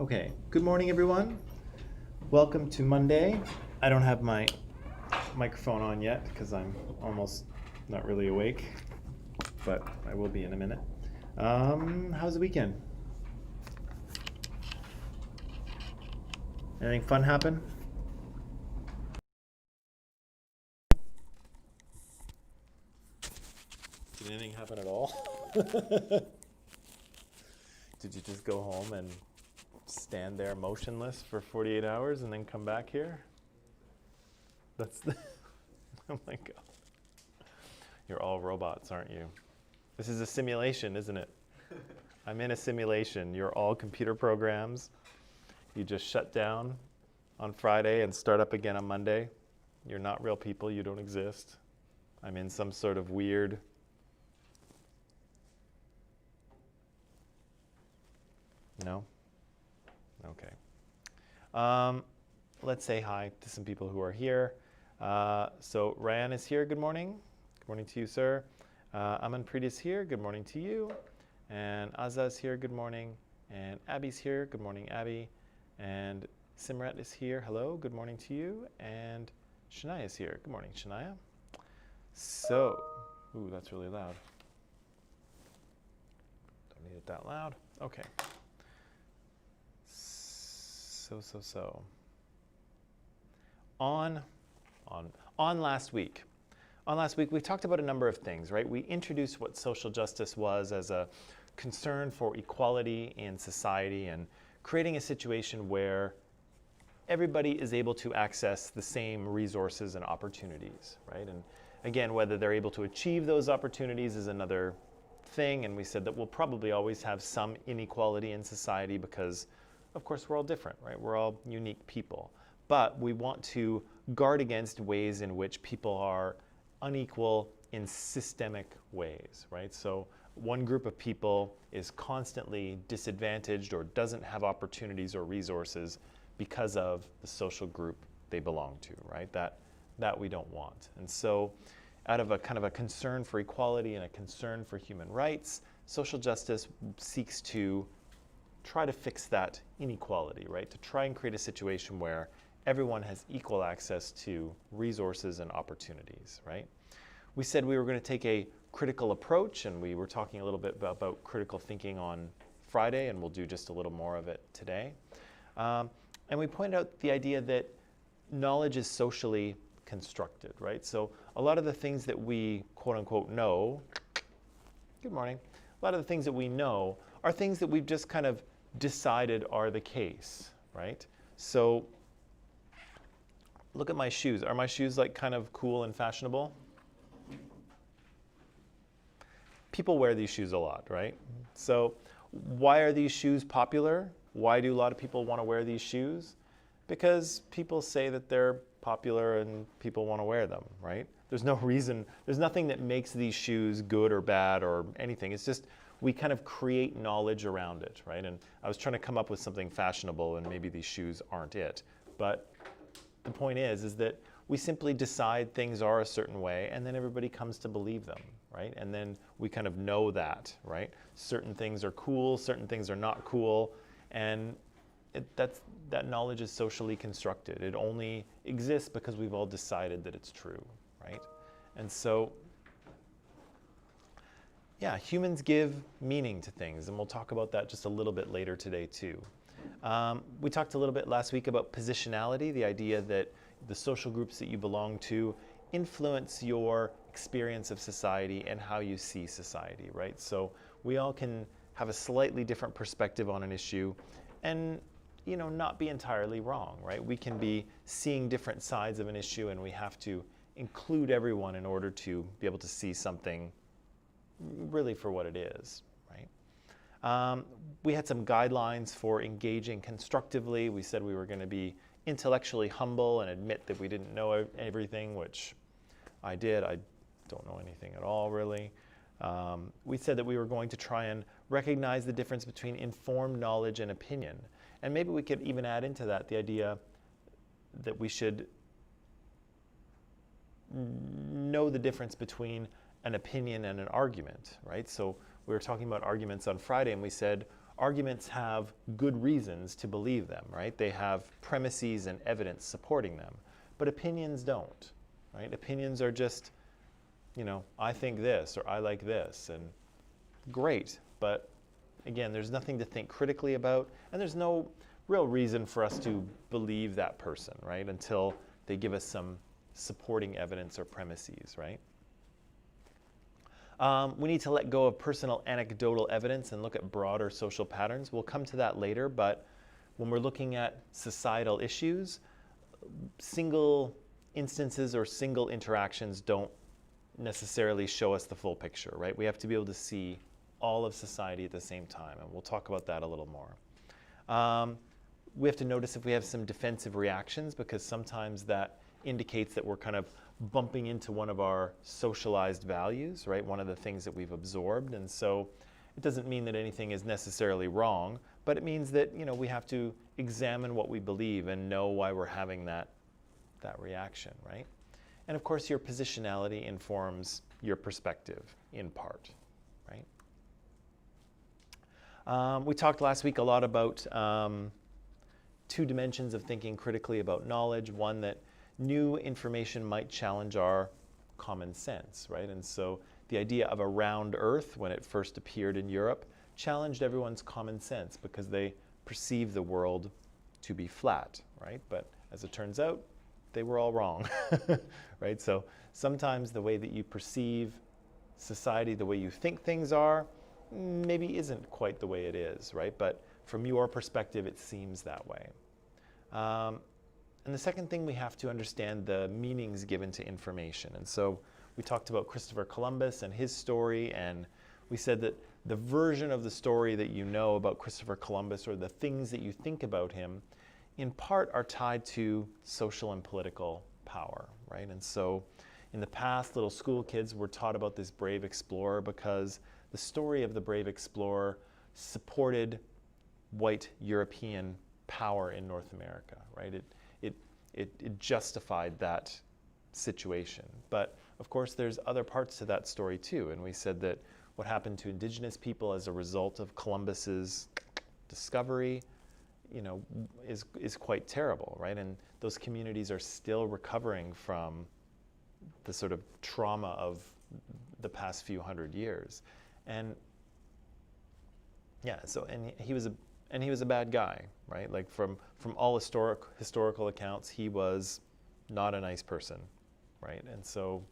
Okay, good morning, everyone. Welcome to Monday. I don't have my microphone on yet because I'm almost not really awake, but I will be in a minute. How's the weekend? Anything fun happen? Did anything happen at all? Did you just go home and stand there motionless for 48 hours and then come back here? That's the. Oh my God. You're all robots, aren't you? This is a simulation, isn't it? I'm in a simulation. You're all computer programs. You just shut down on Friday and start up again on Monday. You're not real people. You don't exist. I'm in some sort of weird. No? Okay. Let's say hi to some people who are here. So Ryan is here. Good morning. Good morning to you, sir. Amanpreet is here. Good morning to you. And Azza is here. Good morning. And Abby's here. Good morning, Abby. And Simrat is here. Hello. Good morning to you. And Shania is here. Good morning, Shania. So, ooh, that's really loud. Don't need it that loud. Okay. So. On last week. On last week, we talked about a number of things, right? We introduced what social justice was as a concern for equality in society and creating a situation where everybody is able to access the same resources and opportunities, right? And again, whether they're able to achieve those opportunities is another thing. And we said that we'll probably always have some inequality in society because, of course, we're all different, right? We're all unique people. But we want to guard against ways in which people are unequal in systemic ways, right? So one group of people is constantly disadvantaged or doesn't have opportunities or resources because of the social group they belong to, right? That we don't want. And so out of a kind of a concern for equality and a concern for human rights, social justice seeks to try to fix that inequality, right? To try and create a situation where everyone has equal access to resources and opportunities, right? We said we were going to take a critical approach, and we were talking a little bit about critical thinking on Friday, and we'll do just a little more of it today. And we pointed out the idea that knowledge is socially constructed, right? So a lot of the things that we quote unquote know, good morning, a lot of the things that we know are things that we've just kind of decided are the case, right? So look at my shoes. Are my shoes like kind of cool and fashionable? People wear these shoes a lot, right? So why are these shoes popular? Why do a lot of people want to wear these shoes? Because people say that they're popular and people want to wear them, right? There's no reason, there's nothing that makes these shoes good or bad or anything. It's just we kind of create knowledge around it, right? And I was trying to come up with something fashionable and maybe these shoes aren't it. But the point is that we simply decide things are a certain way and then everybody comes to believe them, right? And then we kind of know that, right? Certain things are cool, certain things are not cool, and that knowledge is socially constructed. It only exists because we've all decided that it's true, right? And so, yeah, humans give meaning to things, and we'll talk about that just a little bit later today too. We talked a little bit last week about positionality, the idea that the social groups that you belong to influence your experience of society and how you see society, right? So we all can have a slightly different perspective on an issue and, you know, not be entirely wrong, right? We can be seeing different sides of an issue and we have to include everyone in order to be able to see something really for what it is, right? We had some guidelines for engaging constructively. We said we were going to be intellectually humble and admit that we didn't know everything, which I did. I don't know anything at all, really. We said that we were going to try and recognize the difference between informed knowledge and opinion. And maybe we could even add into that the idea that we should know the difference between an opinion and an argument, right? So we were talking about arguments on Friday, and we said, arguments have good reasons to believe them, right? They have premises and evidence supporting them, but opinions don't, right? Opinions are just, I think this or I like this, and great, but again, there's nothing to think critically about, and there's no real reason for us to believe that person, right? Until they give us some supporting evidence or premises, right? We need to let go of personal anecdotal evidence and look at broader social patterns. We'll come to that later, but when we're looking at societal issues, single instances or single interactions don't necessarily show us the full picture, right? We have to be able to see all of society at the same time, and we'll talk about that a little more. We have to notice if we have some defensive reactions, because sometimes that indicates that we're kind of bumping into one of our socialized values, right? One of the things that we've absorbed. And so it doesn't mean that anything is necessarily wrong, but it means that, we have to examine what we believe and know why we're having that reaction, right? And of course, your positionality informs your perspective in part, right? We talked last week a lot about two dimensions of thinking critically about knowledge. One, that new information might challenge our common sense, right? And so the idea of a round Earth, when it first appeared in Europe, challenged everyone's common sense because they perceived the world to be flat, right? But as it turns out, they were all wrong, right? So sometimes the way that you perceive society, the way you think things are, maybe isn't quite the way it is, right? But from your perspective, it seems that way. And the second thing, we have to understand the meanings given to information. And so we talked about Christopher Columbus and his story, and we said that the version of the story that you know about Christopher Columbus, or the things that you think about him, in part are tied to social and political power, right? And so in the past, little school kids were taught about this brave explorer because the story of the brave explorer supported white European power in North America, right? It justified that situation. But of course, there's other parts to that story too. And we said that what happened to indigenous people as a result of Columbus's discovery, is quite terrible, right? And those communities are still recovering from the sort of trauma of the past few hundred years. And yeah, so he was a bad guy, right? Like from all historical accounts, he was not a nice person, right? And so,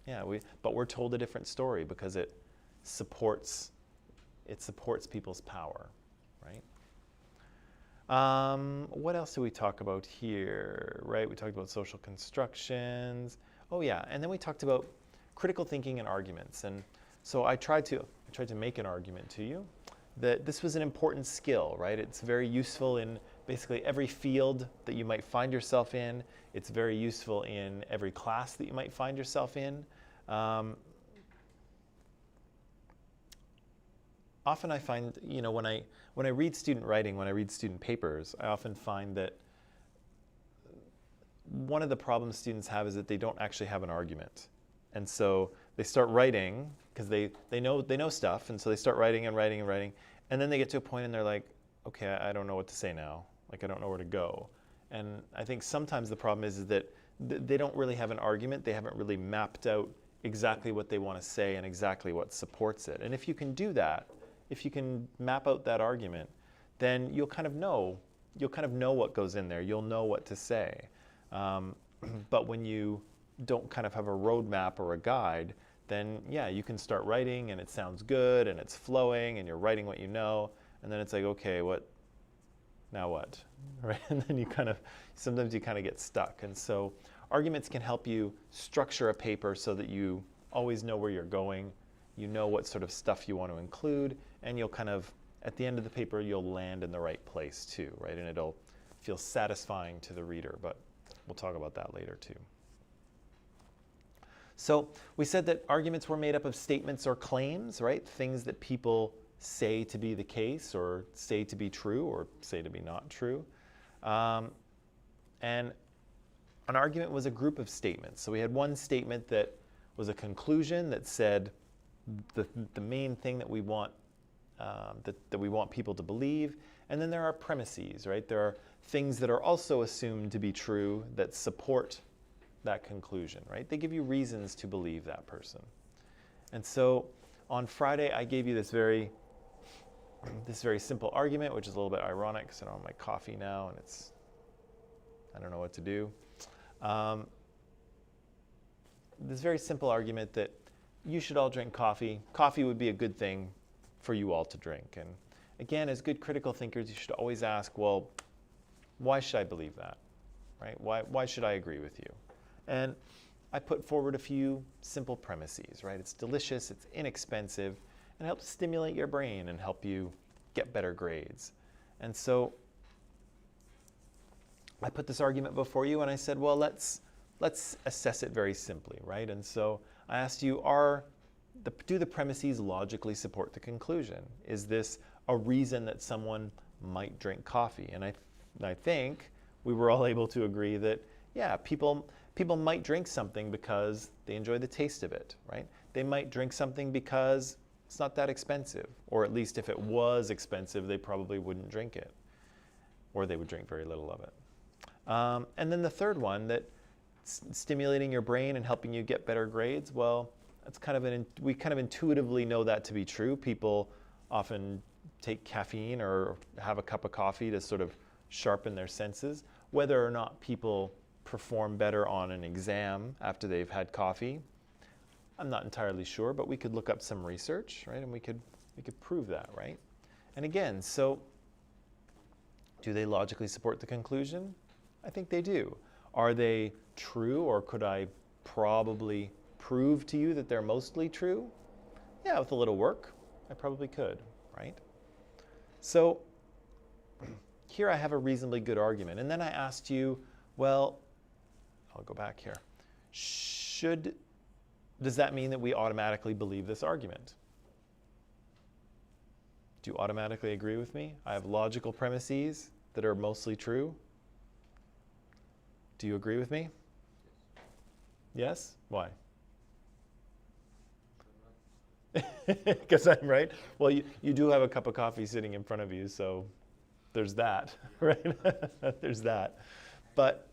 yeah, but we're told a different story because it supports people's power, right? What else do we talk about here, right? We talked about social constructions. Oh yeah, and then we talked about critical thinking and arguments. And so I tried to make an argument to you that this was an important skill, right? It's very useful in basically every field that you might find yourself in. It's very useful in every class that you might find yourself in. Often I find, when I read student writing, when I read student papers, I often find that one of the problems students have is that they don't actually have an argument. And so they start writing because they know stuff, and so they start writing and writing and writing, and then they get to a point and they're like, okay, I don't know what to say now. Like, I don't know where to go. And I think sometimes the problem is that they don't really have an argument. They haven't really mapped out exactly what they want to say and exactly what supports it. And if you can do that, if you can map out that argument, then you'll kind of know what goes in there. You'll know what to say. But when you don't kind of have a roadmap or a guide, then yeah, you can start writing and it sounds good and it's flowing and you're writing what you know, and then it's like, okay, now what? Right? And then sometimes you kind of get stuck. And so arguments can help you structure a paper so that you always know where you're going, you know what sort of stuff you want to include, and you'll kind of, at the end of the paper, you'll land in the right place too, right? And it'll feel satisfying to the reader, but we'll talk about that later too. So we said that arguments were made up of statements or claims, right? Things that people say to be the case, or say to be true, or say to be not true. And an argument was a group of statements. So we had one statement that was a conclusion that said the main thing that we want that we want people to believe. And then there are premises, right? There are things that are also assumed to be true that support that conclusion, right? They give you reasons to believe that person. And so on Friday, I gave you this very simple argument, which is a little bit ironic because I don't have my coffee now and I don't know what to do. This very simple argument that you should all drink coffee. Coffee would be a good thing for you all to drink. And again, as good critical thinkers, you should always ask, well, why should I believe that, right? Why should I agree with you? And I put forward a few simple premises, right? It's delicious, it's inexpensive, and helps stimulate your brain and help you get better grades. And so I put this argument before you and I said, well, let's assess it very simply, right? And so I asked you, do the premises logically support the conclusion? Is this a reason that someone might drink coffee? And I think we were all able to agree that, yeah, people might drink something because they enjoy the taste of it, right? They might drink something because it's not that expensive, or at least if it was expensive, they probably wouldn't drink it, or they would drink very little of it. And then the third one, that stimulating your brain and helping you get better grades, well, that's we kind of intuitively know that to be true. People often take caffeine or have a cup of coffee to sort of sharpen their senses. Whether or not people perform better on an exam after they've had coffee, I'm not entirely sure, but we could look up some research, right? And we could prove that, right? And again, so do they logically support the conclusion? I think they do. Are they true, or could I probably prove to you that they're mostly true? Yeah, with a little work, I probably could, right? So here I have a reasonably good argument. And then I asked you, well, I'll go back here. Does that mean that we automatically believe this argument? Do you automatically agree with me? I have logical premises that are mostly true. Do you agree with me? Yes? Why? Because I'm right? Well, you do have a cup of coffee sitting in front of you, so there's that, right? There's that. But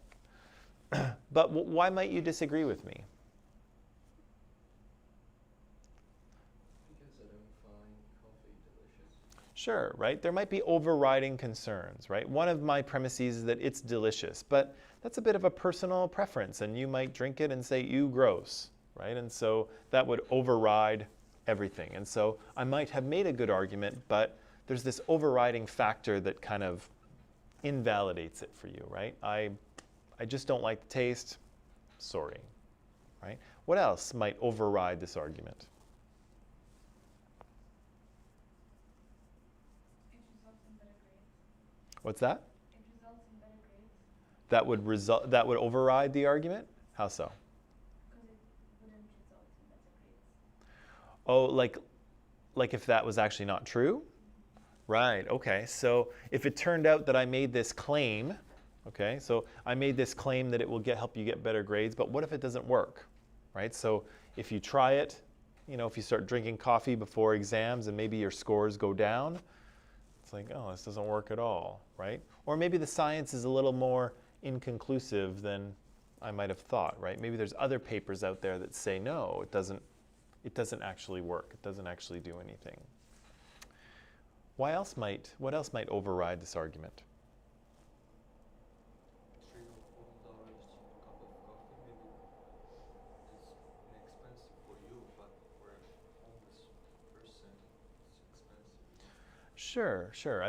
why might you disagree with me? Because I don't find coffee delicious. Sure, right? There might be overriding concerns, right? One of my premises is that it's delicious, but that's a bit of a personal preference, and you might drink it and say, ew, gross, right? And so that would override everything. And so I might have made a good argument, but there's this overriding factor that kind of invalidates it for you, right? I just don't like the taste. Sorry, right? What else might override this argument? It results in better grades. What's that? It results in better grades. That would override the argument? How so? Because it wouldn't result in better grades. Oh, like if that was actually not true? Right, okay. So if it turned out that I made this claim, okay, so I made this claim that it will help you get better grades, but what if it doesn't work, right? So if you try it, if you start drinking coffee before exams and maybe your scores go down, it's like, oh, this doesn't work at all, right? Or maybe the science is a little more inconclusive than I might have thought, right? Maybe there's other papers out there that say, no, it doesn't actually work. It doesn't actually do anything. What else might override this argument? $3 cup of coffee maybe is inexpensive for you, but for a homeless person it's expensive. Sure.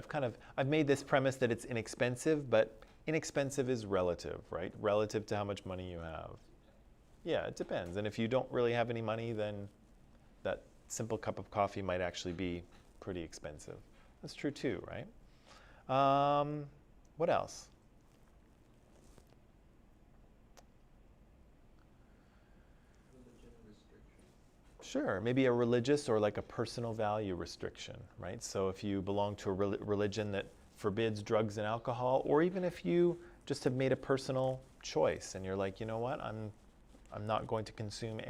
I've made this premise that it's inexpensive, but inexpensive is relative, right? Relative to how much money you have. Yeah, it depends. And if you don't really have any money, then that simple cup of coffee might actually be pretty expensive. That's true too, right? What else? Religion restriction. Sure, maybe a religious or like a personal value restriction, right? So if you belong to a religion that forbids drugs and alcohol, or even if you just have made a personal choice and you're like, you know what, I'm not going to consume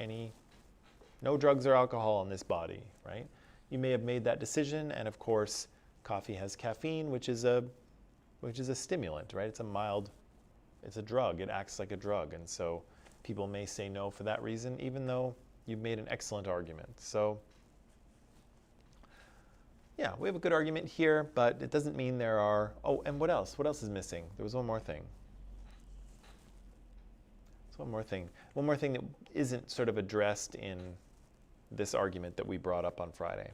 no drugs or alcohol in this body, right? you may have made that decision, and of course, coffee has caffeine, which is a stimulant, right? It's a drug. It acts like a drug, and so people may say no for that reason, even though you've made an excellent argument. So, yeah, we have a good argument here, but it doesn't mean there are. Oh, and what else? What else is missing? There was one more thing. There's one more thing. One more thing that isn't sort of addressed in this argument that we brought up on Friday.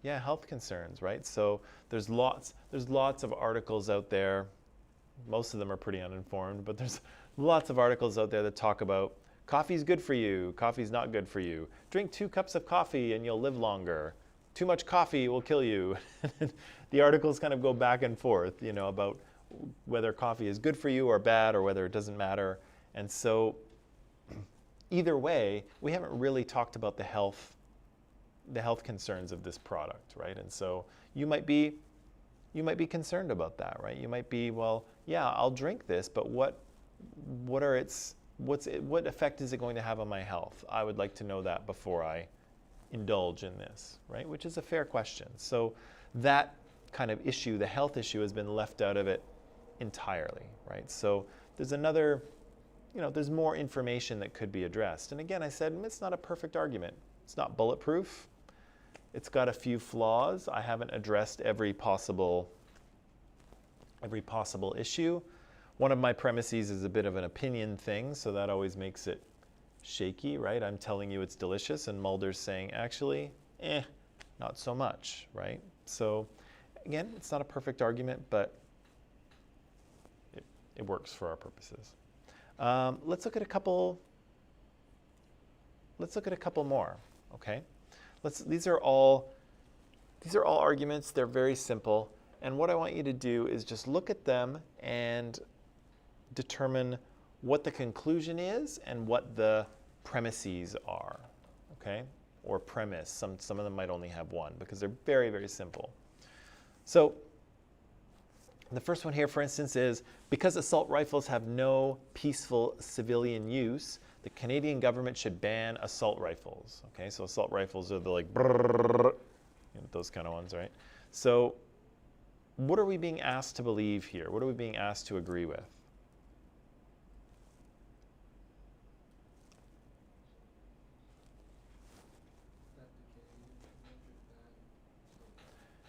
Yeah, health concerns, right? So there's lots of articles out there. Most of them are pretty uninformed, but there's lots of articles out there that talk about coffee's good for you, coffee's not good for you. Drink 2 cups of coffee and you'll live longer. Too much coffee will kill you. The articles kind of go back and forth, about whether coffee is good for you or bad, or whether it doesn't matter. And so either way, we haven't really talked about the health concerns of this product, right? And so you might be concerned about that, right? You might be, well, yeah, I'll drink this, but what effect is it going to have on my health? I would like to know that before I indulge in this, right? Which is a fair question. So that kind of issue, the health issue, has been left out of it entirely, right? So there's there's more information that could be addressed. And again, I said, it's not a perfect argument. It's not bulletproof. It's got a few flaws. I haven't addressed every possible issue. One of my premises is a bit of an opinion thing, so that always makes it shaky, right? I'm telling you it's delicious, and Mulder's saying, actually, not so much, right? So again, it's not a perfect argument, but it works for our purposes. Let's look at a couple more, okay? These are all arguments. They're very simple. And what I want you to do is just look at them and determine what the conclusion is and what the premises are, okay? Or premise. Some of them might only have one because they're very, very simple. So the first one here, for instance, is because assault rifles have no peaceful civilian use, the Canadian government should ban assault rifles. Okay, so assault rifles are the like brrrr, those kind of ones, right? So what are we being asked to believe here? What are we being asked to agree with?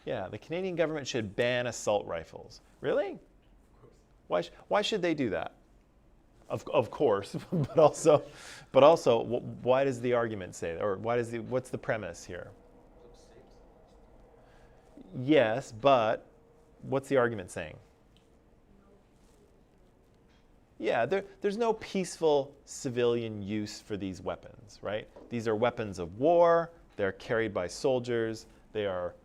Yeah, the Canadian government should ban assault rifles. Really? Why should they do that? Of course, but also, why does the argument say that? Or what's the premise here? Yes, but what's the argument saying? Yeah, there's no peaceful civilian use for these weapons, right? These are weapons of war. They're carried by soldiers. They are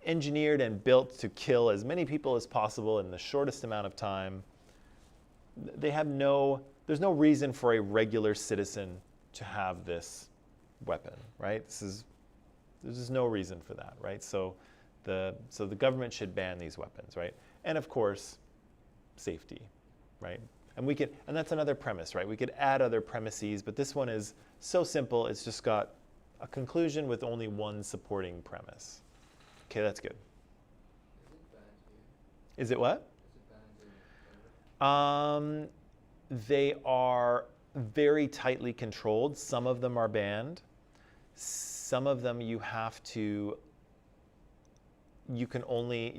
engineered and built to kill as many people as possible in the shortest amount of time. There's no reason for a regular citizen to have this weapon, right? There's just no reason for that, right? So the government should ban these weapons, right? And of course, safety, right? And that's another premise, right? We could add other premises, but this one is so simple, it's just got a conclusion with only one supporting premise. Okay, that's good. Is it what? They are very tightly controlled. Some of them are banned. Some of them you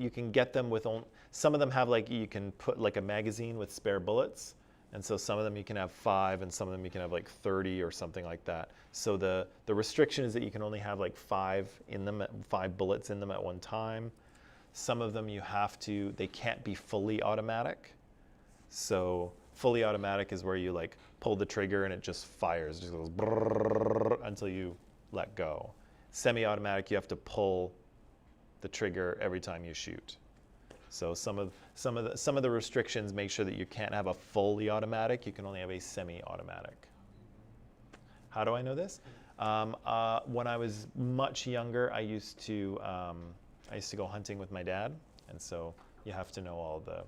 can get them with some of them have you can put like a magazine with spare bullets. And so some of them you can have 5 and some of them you can have like 30 or something like that. So the restriction is that you can only have like 5 bullets in them at one time. Some of them they can't be fully automatic. So fully automatic is where you like pull the trigger and it just fires, it just goes brrrr until you let go. Semi-automatic, you have to pull the trigger every time you shoot. So some of the restrictions make sure that you can't have a fully automatic. You can only have a semi-automatic. How do I know this? When I was much younger, I used to go hunting with my dad, and so you have to know all the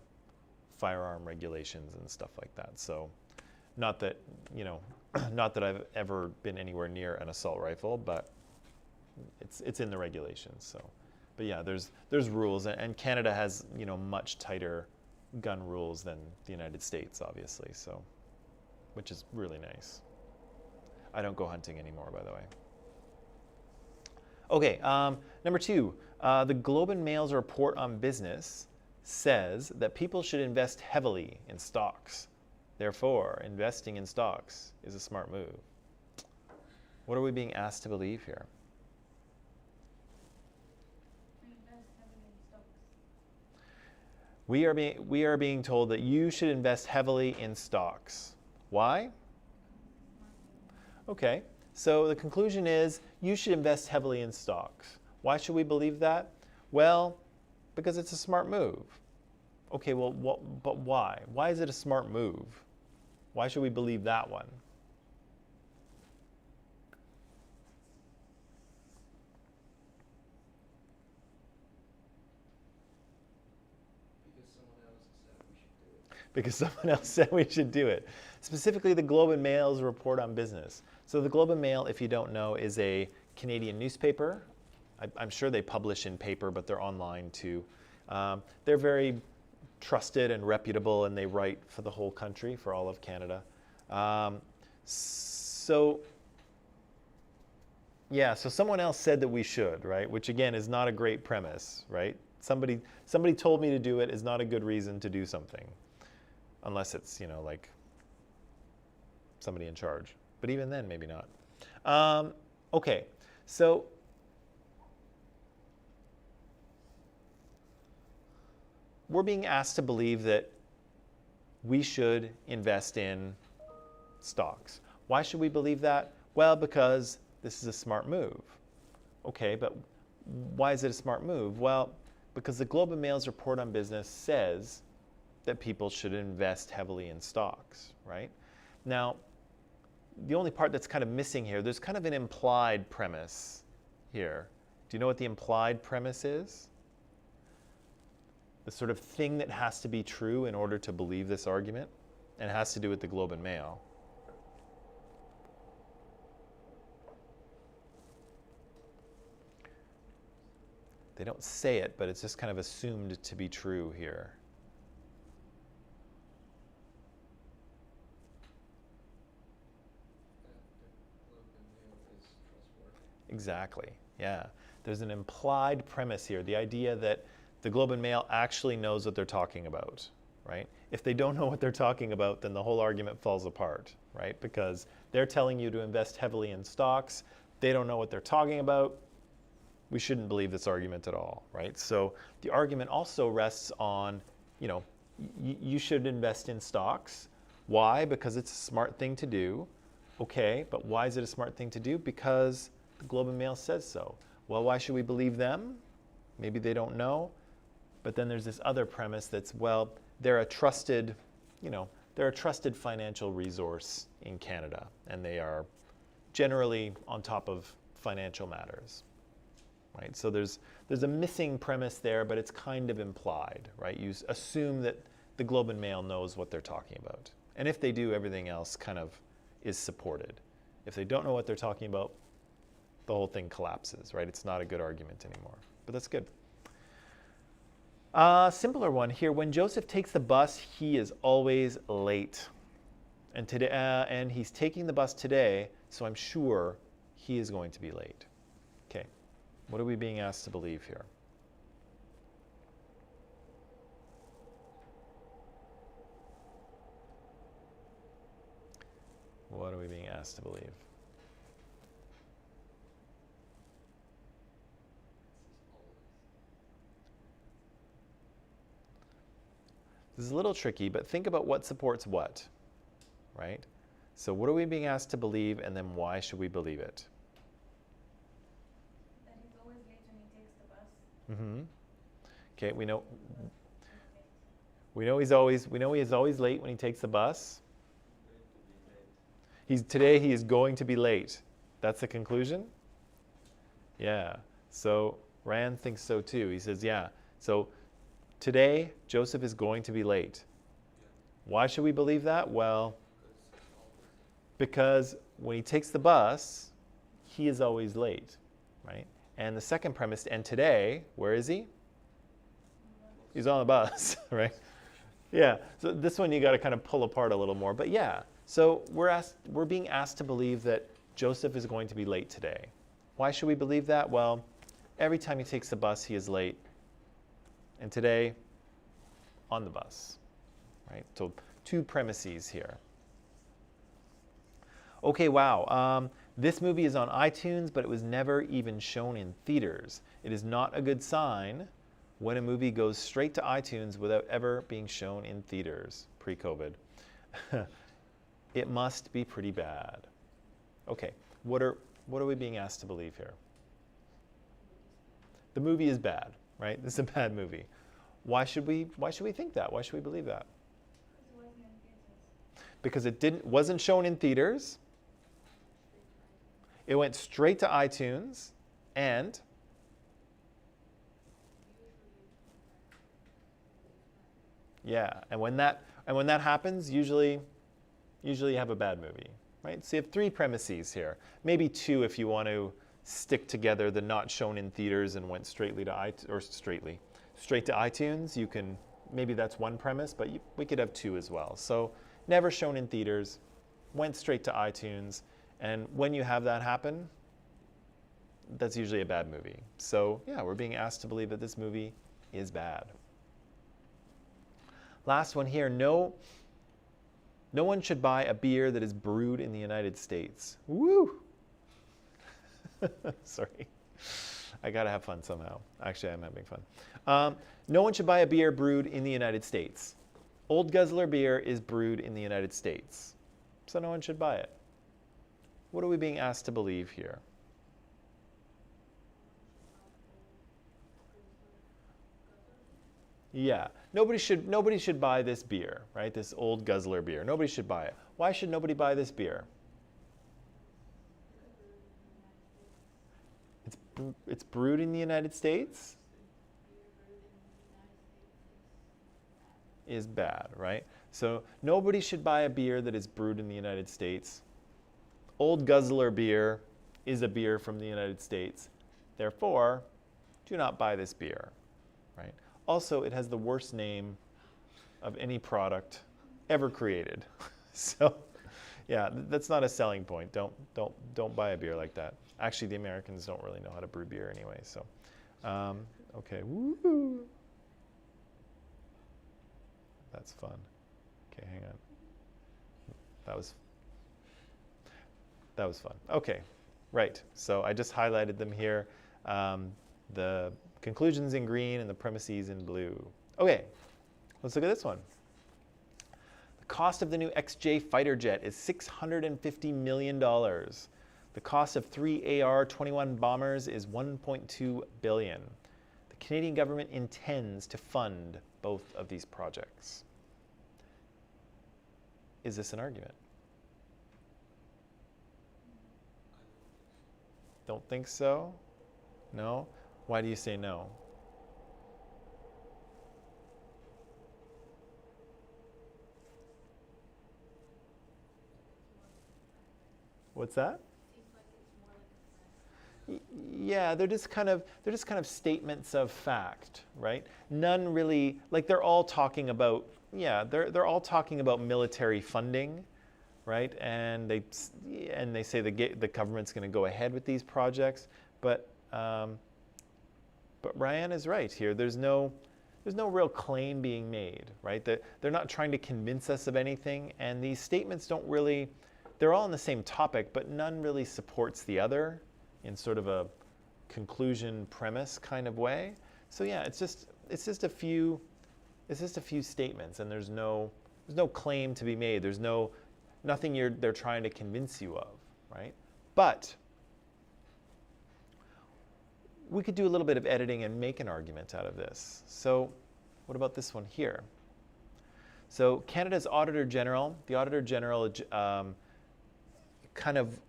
firearm regulations and stuff like that. So, not that Not that I've ever been anywhere near an assault rifle, but it's in the regulations. So, but yeah, there's rules, and Canada has much tighter gun rules than the United States, obviously. So, which is really nice. I don't go hunting anymore, by the way. Okay, number 2, the Globe and Mail's report on business says that people should invest heavily in stocks. Therefore, investing in stocks is a smart move. What are we being asked to believe here? Invest heavily in stocks. We are being told that you should invest heavily in stocks. Why? Okay, so the conclusion is you should invest heavily in stocks. Why should we believe that? Well, because it's a smart move. Okay, well, but why? Why is it a smart move? Why should we believe that one? Because someone else said we should do it. Specifically, the Globe and Mail's report on business. So the Globe and Mail, if you don't know, is a Canadian newspaper. I'm sure they publish in paper, but they're online too. They're very trusted and reputable, and they write for the whole country, for all of Canada. So someone else said that we should, right? Which again is not a great premise, right? Somebody told me to do it is not a good reason to do something, unless it's like somebody in charge. But even then, maybe not. Okay, so we're being asked to believe that we should invest in stocks. Why should we believe that? Well, because this is a smart move. Okay, but why is it a smart move? Well, because the Globe and Mail's report on business says that people should invest heavily in stocks, right? Now, the only part that's kind of missing here, there's kind of an implied premise here. Do you know what the implied premise is? The sort of thing that has to be true in order to believe this argument, and it has to do with the Globe and Mail. They don't say it, but it's just kind of assumed to be true here. Exactly, yeah. There's an implied premise here, the idea that the Globe and Mail actually knows what they're talking about, right? If they don't know what they're talking about, then the whole argument falls apart, right? Because they're telling you to invest heavily in stocks. They don't know what they're talking about. We shouldn't believe this argument at all, right? So the argument also rests on, you should invest in stocks. Why? Because it's a smart thing to do. Okay, but why is it a smart thing to do? Because the Globe and Mail says so. Well, why should we believe them? Maybe they don't know. But then there's this other premise that's, well, they're a trusted financial resource in Canada, and they are generally on top of financial matters, right? So there's a missing premise there, but it's kind of implied, right? You assume that the Globe and Mail knows what they're talking about. And if they do, everything else kind of is supported. If they don't know what they're talking about, the whole thing collapses, right? It's not a good argument anymore, but that's good. Simpler one here. When Joseph takes the bus, he is always late. And today, and he's taking the bus today, so I'm sure he is going to be late. Okay, what are we being asked to believe here? What are we being asked to believe? This is a little tricky, but think about what supports what, right? So what are we being asked to believe, and then why should we believe it? That he's always late when he takes the bus. Mm-hmm. Okay, we know he is always late when he takes the bus. Today he is going to be late. That's the conclusion? Yeah. So Rand thinks so too. He says, yeah. So today Joseph is going to be late. Why should we believe that? Well, Because when he takes the bus, he is always late, right? And the second premise, and today, where is he? He's on the bus, right? Yeah, so this one you got to kind of pull apart a little more. But yeah, so we're being asked to believe that Joseph is going to be late today. Why should we believe that? Well, every time he takes the bus, he is late. And today, on the bus, right? So 2 premises here. Okay, wow. This movie is on iTunes, but it was never even shown in theaters. It is not a good sign when a movie goes straight to iTunes without ever being shown in theaters pre-COVID. It must be pretty bad. Okay, what are we being asked to believe here? The movie is bad, right? This is a bad movie. Why should we think that? Why should we believe that? Because it wasn't shown in theaters. It went straight to iTunes, and yeah, and when that happens, usually you have a bad movie, right? So you have 3 premises here, maybe 2 if you want to stick together the not shown in theaters and went straight to iTunes. You can, maybe that's 1 premise, but we could have 2 as well. So never shown in theaters, went straight to iTunes, and when you have that happen, that's usually a bad movie. So yeah, we're being asked to believe that this movie is bad. Last one here, no one should buy a beer that is brewed in the United States. Woo! Sorry. I gotta have fun somehow. Actually, I'm having fun. No one should buy a beer brewed in the United States. Old Guzzler beer is brewed in the United States, so no one should buy it. What are we being asked to believe here? Yeah, nobody should buy this beer, right? This Old Guzzler beer. Nobody should buy it. Why should nobody buy this beer? It's brewed in the United States? Is bad, right? So nobody should buy a beer that is brewed in the United States. Old Guzzler beer is a beer from the United States. Therefore, do not buy this beer, right? Also, it has the worst name of any product ever created. So, yeah, that's not a selling point. Don't buy a beer like that. Actually, the Americans don't really know how to brew beer anyway. So, okay, woo! That's fun. Okay, hang on. That was fun. Okay, right. So I just highlighted them here. The conclusions in green and the premises in blue. Okay, let's look at this one. The cost of the new XJ fighter jet is $650 million. The cost of 3 AR-21 bombers is $1.2 billion. The Canadian government intends to fund both of these projects. Is this an argument? Don't think so? No? Why do you say no? What's that? Yeah, they're just kind of statements of fact, right? None really, like they're all talking about, yeah, they're all talking about military funding, right? And they say the government's going to go ahead with these projects, but Ryan is right here. There's no real claim being made, right? They're not trying to convince us of anything, and these statements don't really, they're all on the same topic, but none really supports the other in sort of a conclusion premise kind of way. So yeah, it's just a few statements, and there's no claim to be made. There's nothing they're trying to convince you of, right? But we could do a little bit of editing and make an argument out of this. So what about this one here? So Canada's Auditor General, the Auditor General kind of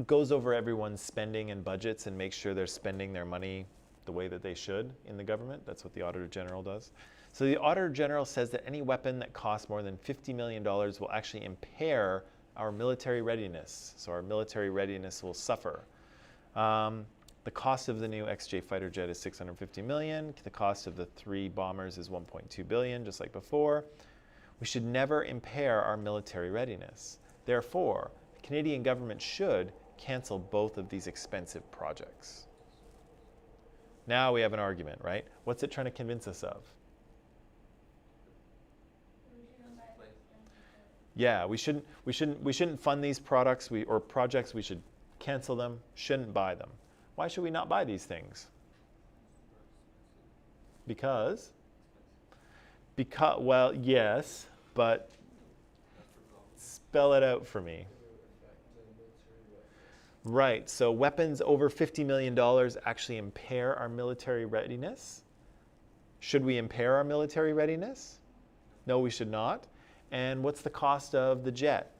goes over everyone's spending and budgets and makes sure they're spending their money the way that they should in the government. That's what the Auditor General does. So the Auditor General says that any weapon that costs more than $50 million will actually impair our military readiness. So our military readiness will suffer. The cost of the new XJ fighter jet is $650 million. The cost of the 3 bombers is $1.2 billion, just like before. We should never impair our military readiness. Therefore, the Canadian government should cancel both of these expensive projects. Now we have an argument, right? What's it trying to convince us of? We shouldn't buy the expensive. Yeah, we shouldn't fund these products or projects. We should cancel them. Shouldn't buy them. Why should we not buy these things? Because, well, yes, but spell it out for me. Right, so weapons over $50 million actually impair our military readiness. Should we impair our military readiness? No, we should not. And what's the cost of the jet?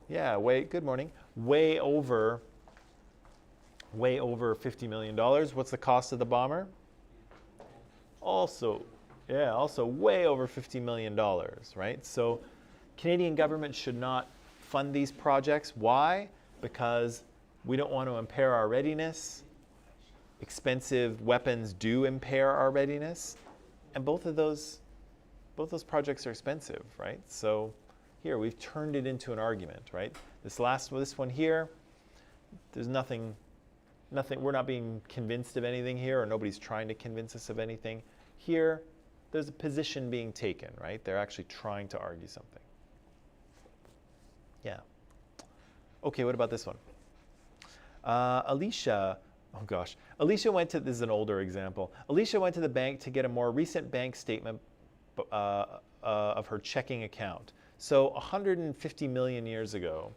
Yeah, good morning. Way over $50 million. What's the cost of the bomber? Also way over $50 million, right? So Canadian government should not fund these projects. Why? Because we don't want to impair our readiness. Expensive weapons do impair our readiness. And both those projects are expensive, right? So here we've turned it into an argument, right? This one here, there's nothing, we're not being convinced of anything here, or nobody's trying to convince us of anything. Here, there's a position being taken, right? They're actually trying to argue something. Yeah. Okay, what about this one? Alicia went to, this is an older example. Alicia went to the bank to get a more recent bank statement of her checking account. So 150 million years ago,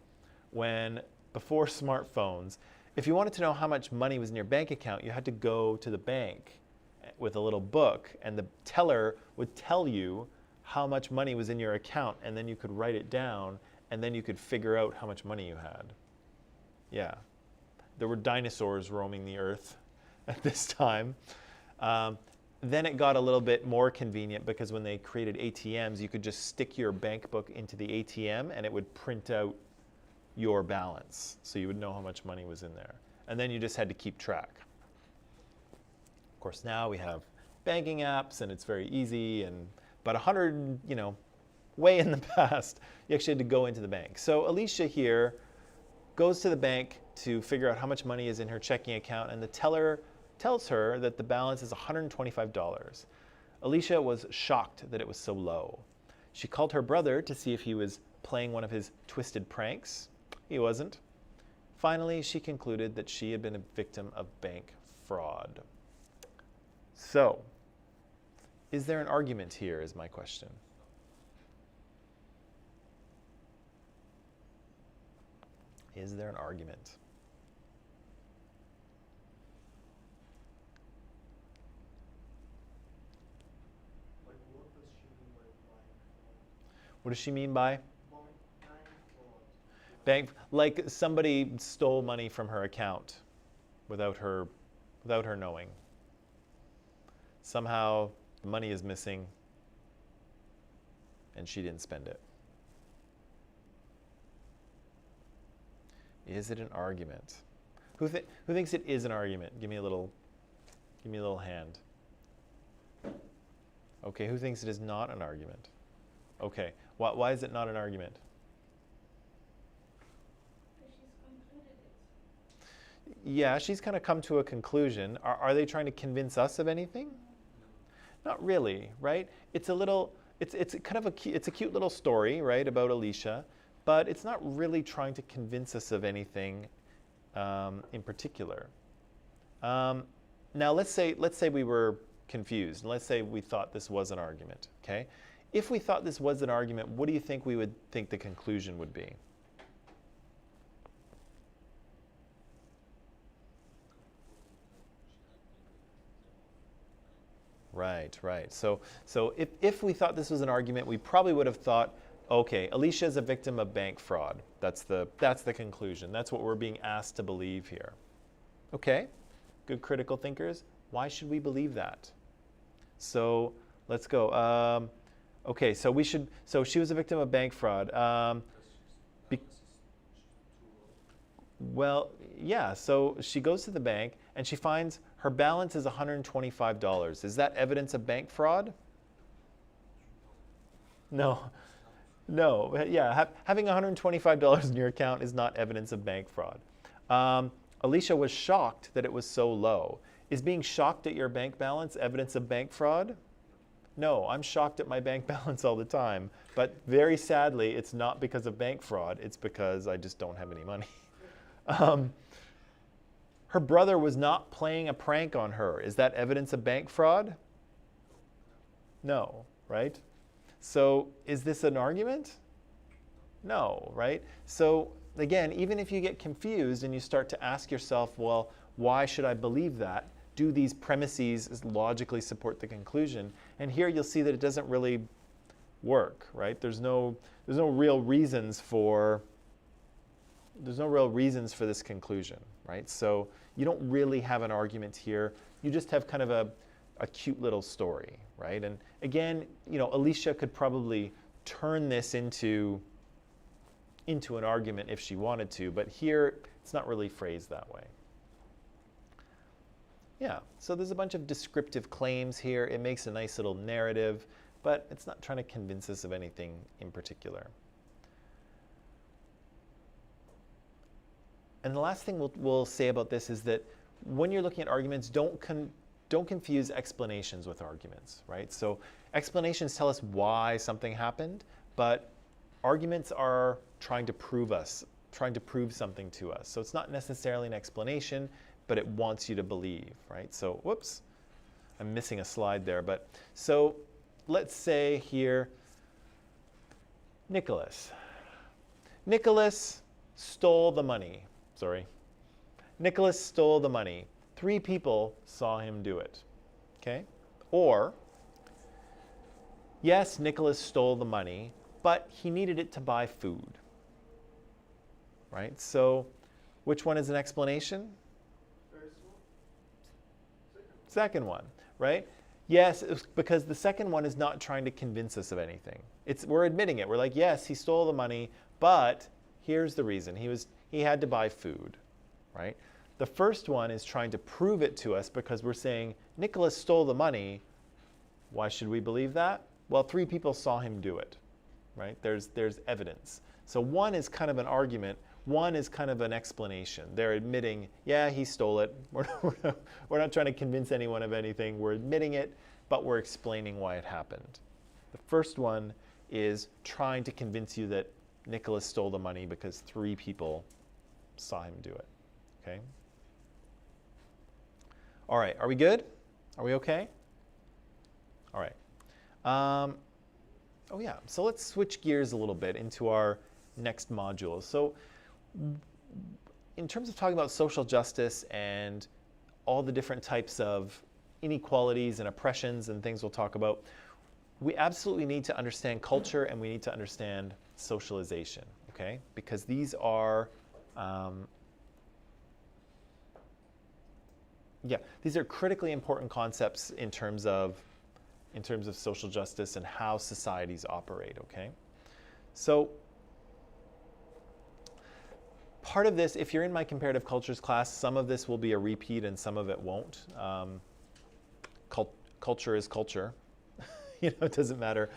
before smartphones, if you wanted to know how much money was in your bank account, you had to go to the bank with a little book, and the teller would tell you how much money was in your account, and then you could write it down, and then you could figure out how much money you had. Yeah. There were dinosaurs roaming the earth at this time. Then it got a little bit more convenient, because when they created ATMs, you could just stick your bank book into the ATM and it would print out your balance. So you would know how much money was in there. And then you just had to keep track. Of course, now we have banking apps and it's very easy. But way in the past, you actually had to go into the bank. So Alicia here goes to the bank to figure out how much money is in her checking account, and the teller tells her that the balance is $125. Alicia was shocked that it was so low. She called her brother to see if he was playing one of his twisted pranks. He wasn't. Finally, she concluded that she had been a victim of bank fraud. So, is there an argument here, is my question. Is there an argument? Like, what does she mean by buying? What does she mean by? Buying fraud. Like somebody stole money from her account without her knowing. Somehow the money is missing and she didn't spend it. Is it an argument? Who thinks it is an argument? Give me a little hand. Okay, who thinks it is not an argument? Okay, why is it not an argument? Because she's concluded it. Yeah, she's kind of come to a conclusion. Are they trying to convince us of anything? Not really, right? It's kind of a cute little story, right, about Alicia, but it's not really trying to convince us of anything in particular. Now, let's say we were confused. Let's say we thought this was an argument, okay? If we thought this was an argument, what do you think we would think the conclusion would be? Right. So if we thought this was an argument, we probably would have thought, okay, Alicia is a victim of bank fraud. That's the conclusion. That's what we're being asked to believe here. Okay, good critical thinkers. Why should we believe that? So let's go. Okay, so we should. So she was a victim of bank fraud. Be- well, yeah. So she goes to the bank and she finds her balance is $125. Is that evidence of bank fraud? No, no. Yeah, having $125 in your account is not evidence of bank fraud. Alicia was shocked that it was so low. Is being shocked at your bank balance evidence of bank fraud? No, I'm shocked at my bank balance all the time. But very sadly, it's not because of bank fraud. It's because I just don't have any money. Her brother was not playing a prank on her. Is that evidence of bank fraud? No, right? So is this an argument? No, right? So again, even if you get confused and you start to ask yourself, well, why should I believe that? Do these premises logically support the conclusion? And here you'll see that it doesn't really work, right? There's no real reasons for this conclusion, right? So you don't really have an argument here. You just have kind of a cute little story, right? And again, Alicia could probably turn this into an argument if she wanted to, but here it's not really phrased that way. Yeah, so there's a bunch of descriptive claims here. It makes a nice little narrative, but it's not trying to convince us of anything in particular. And the last thing we'll say about this is that when you're looking at arguments, don't confuse explanations with arguments, right? So explanations tell us why something happened, but arguments are trying to prove something to us. So it's not necessarily an explanation, but it wants you to believe, right? So, whoops, I'm missing a slide there. But so let's say here, Nicholas stole the money. Sorry. Nicholas stole the money. 3 people saw him do it. Okay? Or, yes, Nicholas stole the money, but he needed it to buy food. Right? So, which one is an explanation? Second one, right? Yes, because the second one is not trying to convince us of anything. We're admitting it. We're like, yes, he stole the money, but here's the reason. He had to buy food, right? The first one is trying to prove it to us because we're saying, Nicholas stole the money. Why should we believe that? Well, 3 people saw him do it, right? There's evidence. So one is kind of an argument. One is kind of an explanation. They're admitting, yeah, he stole it. We're not trying to convince anyone of anything. We're admitting it, but we're explaining why it happened. The first one is trying to convince you that Nicholas stole the money because 3 people saw him do it. Okay? All right, are we good? Are we okay? All right. Oh yeah, so let's switch gears a little bit into our next module. So in terms of talking about social justice and all the different types of inequalities and oppressions and things we'll talk about, we absolutely need to understand culture and we need to understand socialization, okay? Because these are, these are critically important concepts in terms of social justice and how societies operate, okay? So part of this, if you're in my comparative cultures class, some of this will be a repeat and some of it won't. Culture is culture. It doesn't matter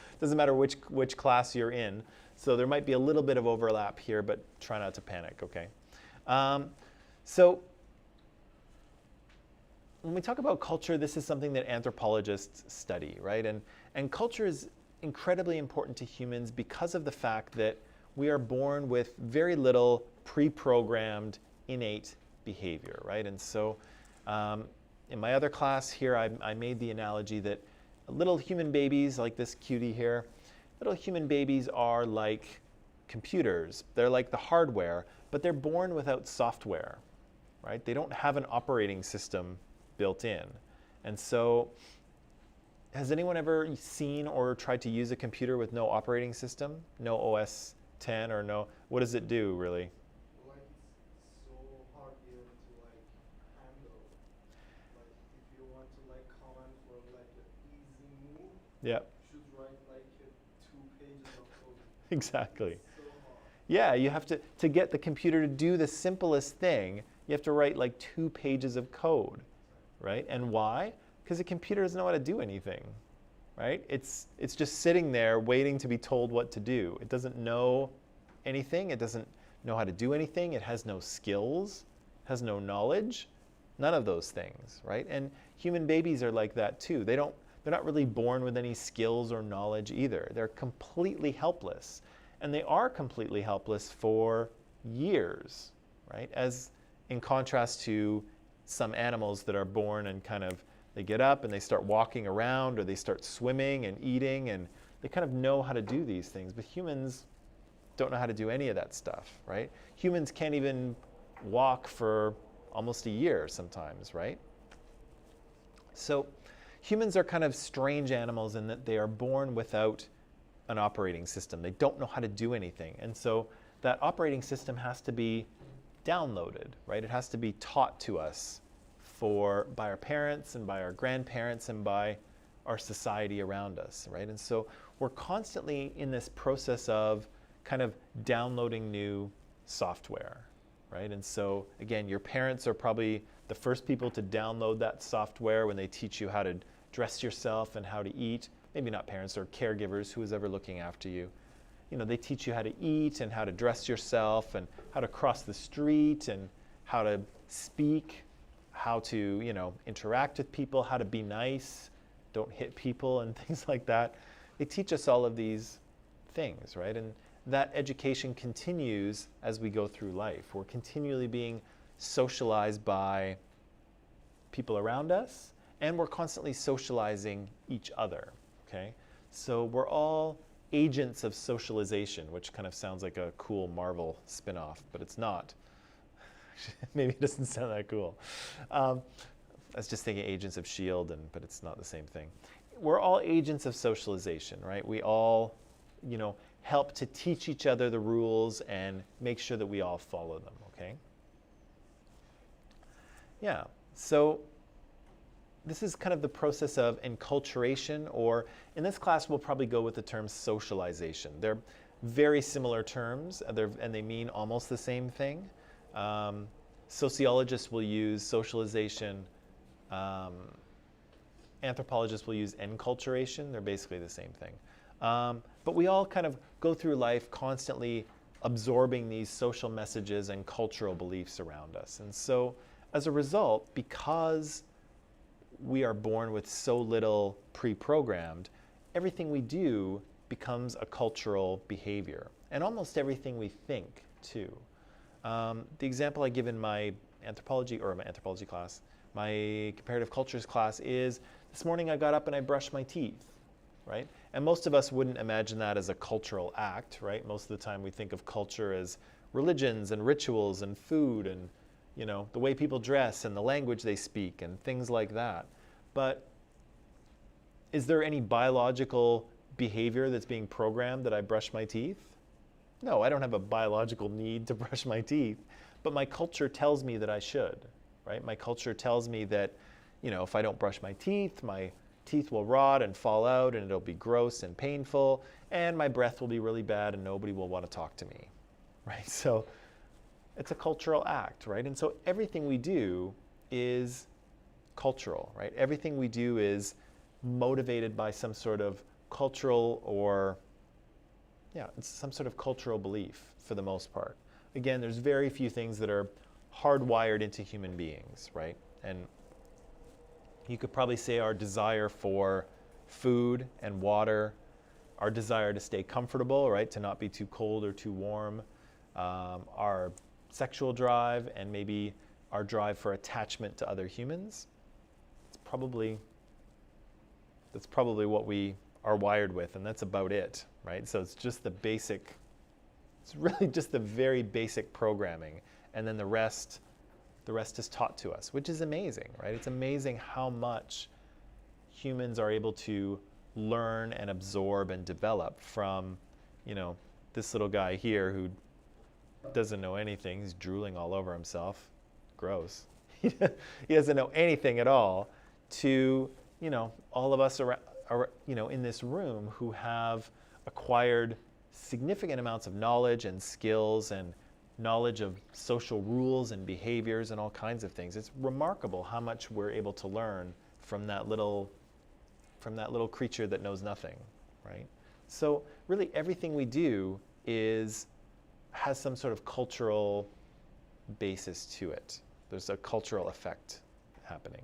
which class you're in. So there might be a little bit of overlap here, but try not to panic, okay? So when we talk about culture, this is something that anthropologists study, right? And culture is incredibly important to humans because of the fact that we are born with very little pre-programmed innate behavior, right? And so in my other class here, I made the analogy that little human babies, like this cutie here, little human babies are like computers. They're like the hardware, but they're born without software, right? They don't have an operating system built in. And so has anyone ever seen or tried to use a computer with no operating system? No OS 10 or no, what does it do really? Like it's so hard even to like handle. Like if you want to like comment for like an easy move, Yeah. you should write like a Exactly. So hard. Yeah, you have to get the computer to do the simplest thing, you have to write like 2 pages of code, right? And why? Because the computer doesn't know how to do anything, right? It's just sitting there waiting to be told what to do. It doesn't know anything. It doesn't know how to do anything. It has no skills, has no knowledge, none of those things, right? And human babies are like that too. They're not really born with any skills or knowledge either. They're completely helpless. And they are completely helpless for years, right? As in contrast to some animals that are born and kind of, they get up and they start walking around, or they start swimming and eating, and they kind of know how to do these things. But humans don't know how to do any of that stuff, right? Humans can't even walk for almost a year sometimes, right? So humans are kind of strange animals in that they are born without an operating system. They don't know how to do anything. And so that operating system has to be downloaded, right? It has to be taught to us by our parents and by our grandparents and by our society around us, right? And so we're constantly in this process of kind of downloading new software, right? And so again, your parents are probably the first people to download that software when they teach you how to dress yourself and how to eat. Maybe not parents, or caregivers, who is ever looking after you. You know, they teach you how to eat and how to dress yourself and how to cross the street and how to speak, how to, you know, interact with people, how to be nice, don't hit people and things like that. They teach us all of these things, right? And that education continues as we go through life. We're continually being socialized by people around us, and we're constantly socializing each other, okay? So we're all agents of socialization, which kind of sounds like a cool Marvel spin-off, but it's not. Maybe it doesn't sound that cool. I was just thinking Agents of S.H.I.E.L.D., but it's not the same thing. We're all agents of socialization, right? We all, you know, help to teach each other the rules and make sure that we all follow them, okay? Yeah, so this is kind of the process of enculturation, or in this class we'll probably go with the term socialization. They're very similar terms, and they mean almost the same thing. Sociologists will use socialization. Anthropologists will use enculturation. They're basically the same thing. But we all kind of go through life constantly absorbing these social messages and cultural beliefs around us. And so as a result, because we are born with so little pre-programmed, everything we do becomes a cultural behavior, and almost everything we think too. The example I give in my anthropology class, my comparative cultures class, is this morning I got up and I brushed my teeth, right? And most of us wouldn't imagine that as a cultural act, right? Most of the time we think of culture as religions and rituals and food and, you know, the way people dress and the language they speak and things like that. But is there any biological behavior that's being programmed that I brush my teeth? No, I don't have a biological need to brush my teeth, but my culture tells me that I should, right? My culture tells me that, you know, if I don't brush my teeth will rot and fall out, and it'll be gross and painful, and my breath will be really bad and nobody will want to talk to me, right? So it's a cultural act, right? And so everything we do is cultural, right? Everything we do is motivated by some sort of cultural or, yeah, it's some sort of cultural belief for the most part. Again, there's very few things that are hardwired into human beings, right? And you could probably say our desire for food and water, our desire to stay comfortable, right? To not be too cold or too warm, our sexual drive, and maybe our drive for attachment to other humans. That's probably what we are wired with, and that's about it, right? So it's just the basic, it's really just the very basic programming, and then the rest is taught to us, which is amazing, right? It's amazing how much humans are able to learn and absorb and develop from, you know, this little guy here who doesn't know anything. He's drooling all over himself. Gross. He doesn't know anything at all, to, you know, all of us around, you know, in this room who have acquired significant amounts of knowledge and skills and knowledge of social rules and behaviors and all kinds of things. It's remarkable how much we're able to learn from that little creature that knows nothing, right? So really everything we do has some sort of cultural basis to it. There's a cultural effect happening.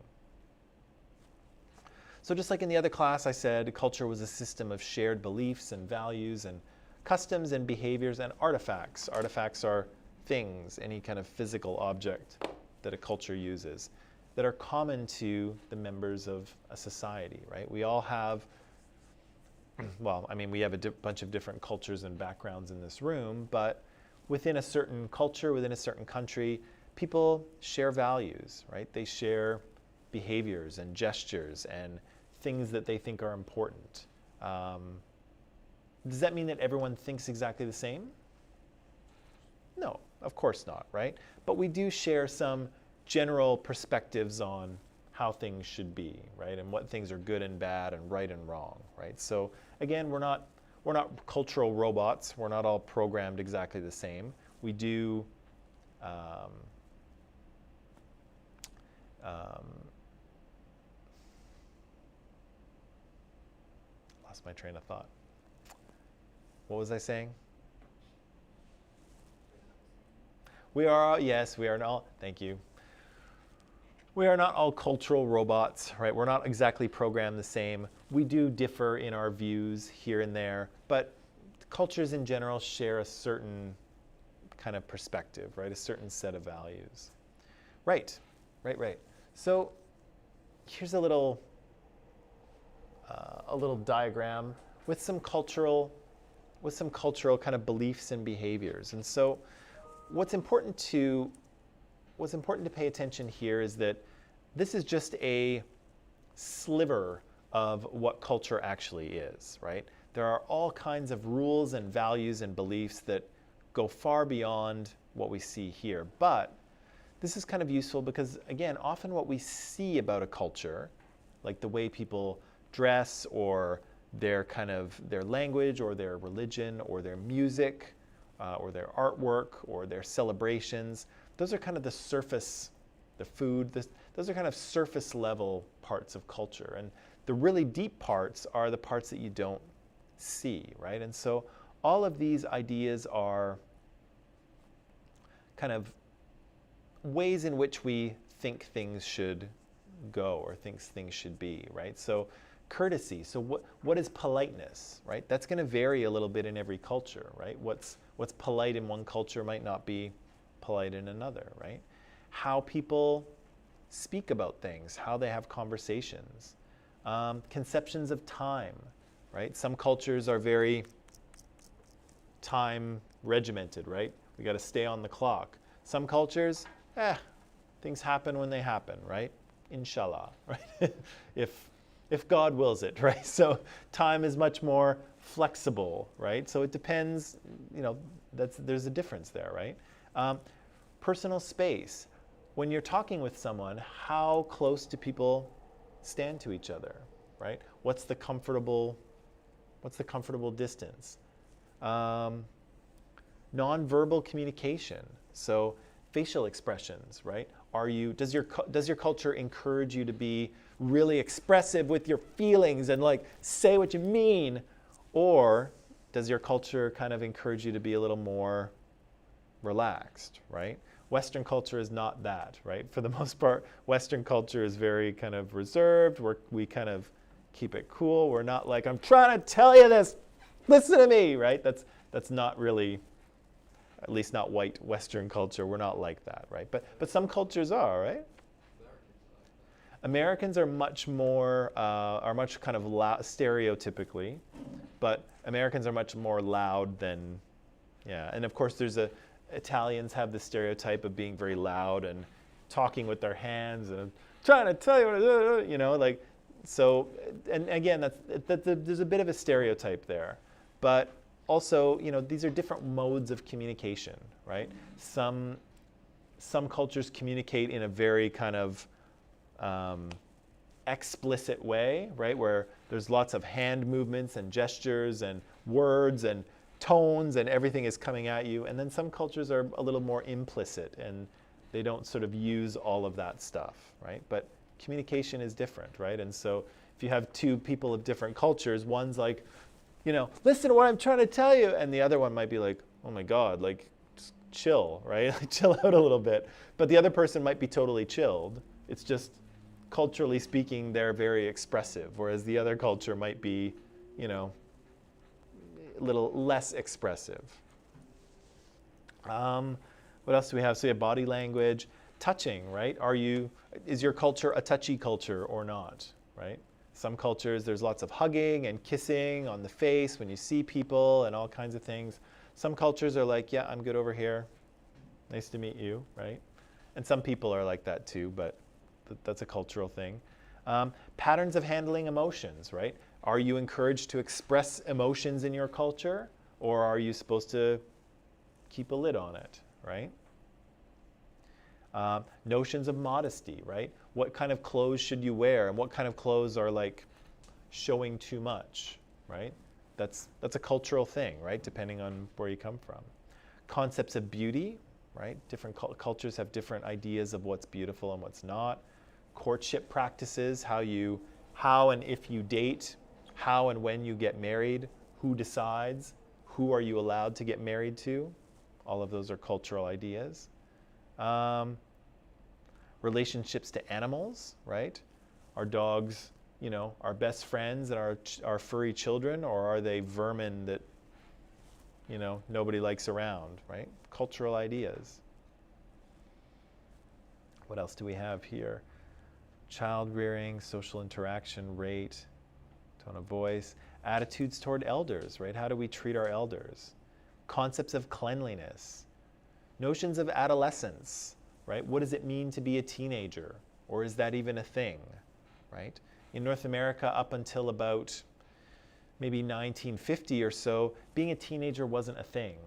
So just like in the other class, I said culture was a system of shared beliefs and values and customs and behaviors and artifacts. Artifacts are things, any kind of physical object that a culture uses, that are common to the members of a society, right? We all have, well, I mean, we have a bunch of different cultures and backgrounds in this room, but within a certain culture, within a certain country, people share values, right? They share behaviors and gestures and things that they think are important. Does that mean that everyone thinks exactly the same? No, of course not, right? But we do share some general perspectives on how things should be, right? And what things are good and bad and right and wrong, right? So again, we're not cultural robots. We're not all programmed exactly the same. We do lost my train of thought. What was I saying? We are, yes, we are not, thank you. We are not all cultural robots, right? We're not exactly programmed the same. We do differ in our views here and there, but cultures in general share a certain kind of perspective, right? A certain set of values. Right. So here's a little diagram with some cultural kind of beliefs and behaviors. And so what's important to pay attention here is that this is just a sliver of what culture actually is, right? There are all kinds of rules and values and beliefs that go far beyond what we see here. But this is kind of useful because, again, often what we see about a culture, like the way people dress or their language or their religion or their music or their artwork or their celebrations, those are kind of the surface, the food, those are kind of surface level parts of culture. And the really deep parts are the parts that you don't see, right? And so all of these ideas are kind of ways in which we think things should go or think things should be, right? So courtesy, so what is politeness, right? That's going to vary a little bit in every culture, right? What's polite in one culture might not be polite in another, right? How people speak about things, how they have conversations, conceptions of time, right? Some cultures are very time regimented, right? We got to stay on the clock. Some cultures, things happen when they happen, right? Inshallah, right? if God wills it, right? So time is much more flexible, right? So it depends, there's a difference there, right? Personal space. When you're talking with someone, how close do people stand to each other, right? What's the comfortable distance? Nonverbal communication. So facial expressions, right? Does your culture encourage you to be really expressive with your feelings and like say what you mean? Or does your culture kind of encourage you to be a little more relaxed, right? Western culture is not that, right? For the most part, Western culture is very kind of reserved. We kind of keep it cool. We're not like, I'm trying to tell you this, listen to me, right? That's not really, at least not white Western culture. We're not like that, right? But some cultures are, right? Americans are much more, kind of loud, stereotypically, but Americans are much more loud than, yeah. And of course, Italians have the stereotype of being very loud and talking with their hands and trying to tell you, so. And again, there's a bit of a stereotype there, but also, these are different modes of communication, right? Some cultures communicate in a very kind of explicit way, right? Where there's lots of hand movements and gestures and words and tones and everything is coming at you. And then some cultures are a little more implicit and they don't sort of use all of that stuff, right? But communication is different, right? And so if you have two people of different cultures, one's like, you know, listen to what I'm trying to tell you, and the other one might be like, oh my God, like, just chill, right? Chill out a little bit. But the other person might be totally chilled. It's just culturally speaking, they're very expressive, whereas the other culture might be, you know, a little less expressive. What else do we have? So we have body language, touching, right? Is your culture a touchy culture or not, right? Some cultures, there's lots of hugging and kissing on the face when you see people and all kinds of things. Some cultures are like, yeah, I'm good over here. Nice to meet you, right? And some people are like that too, but that's a cultural thing. Patterns of handling emotions, right? Are you encouraged to express emotions in your culture, or are you supposed to keep a lid on it, right? Notions of modesty, right? What kind of clothes should you wear, and what kind of clothes are like showing too much, right? That's a cultural thing, right? Depending on where you come from. Concepts of beauty, right? Different cultures have different ideas of what's beautiful and what's not. Courtship practices, how and if you date, how and when you get married, who decides, who are you allowed to get married to? All of those are cultural ideas. Relationships to animals, right? Are dogs, you know, our best friends and our furry children, or are they vermin that, you know, nobody likes around, right? Cultural ideas. What else do we have here? Child rearing, social interaction rate, tone of voice, attitudes toward elders, right? How do we treat our elders? Concepts of cleanliness, notions of adolescence, right? What does it mean to be a teenager? Or is that even a thing, right? In North America, up until about maybe 1950 or so, being a teenager wasn't a thing,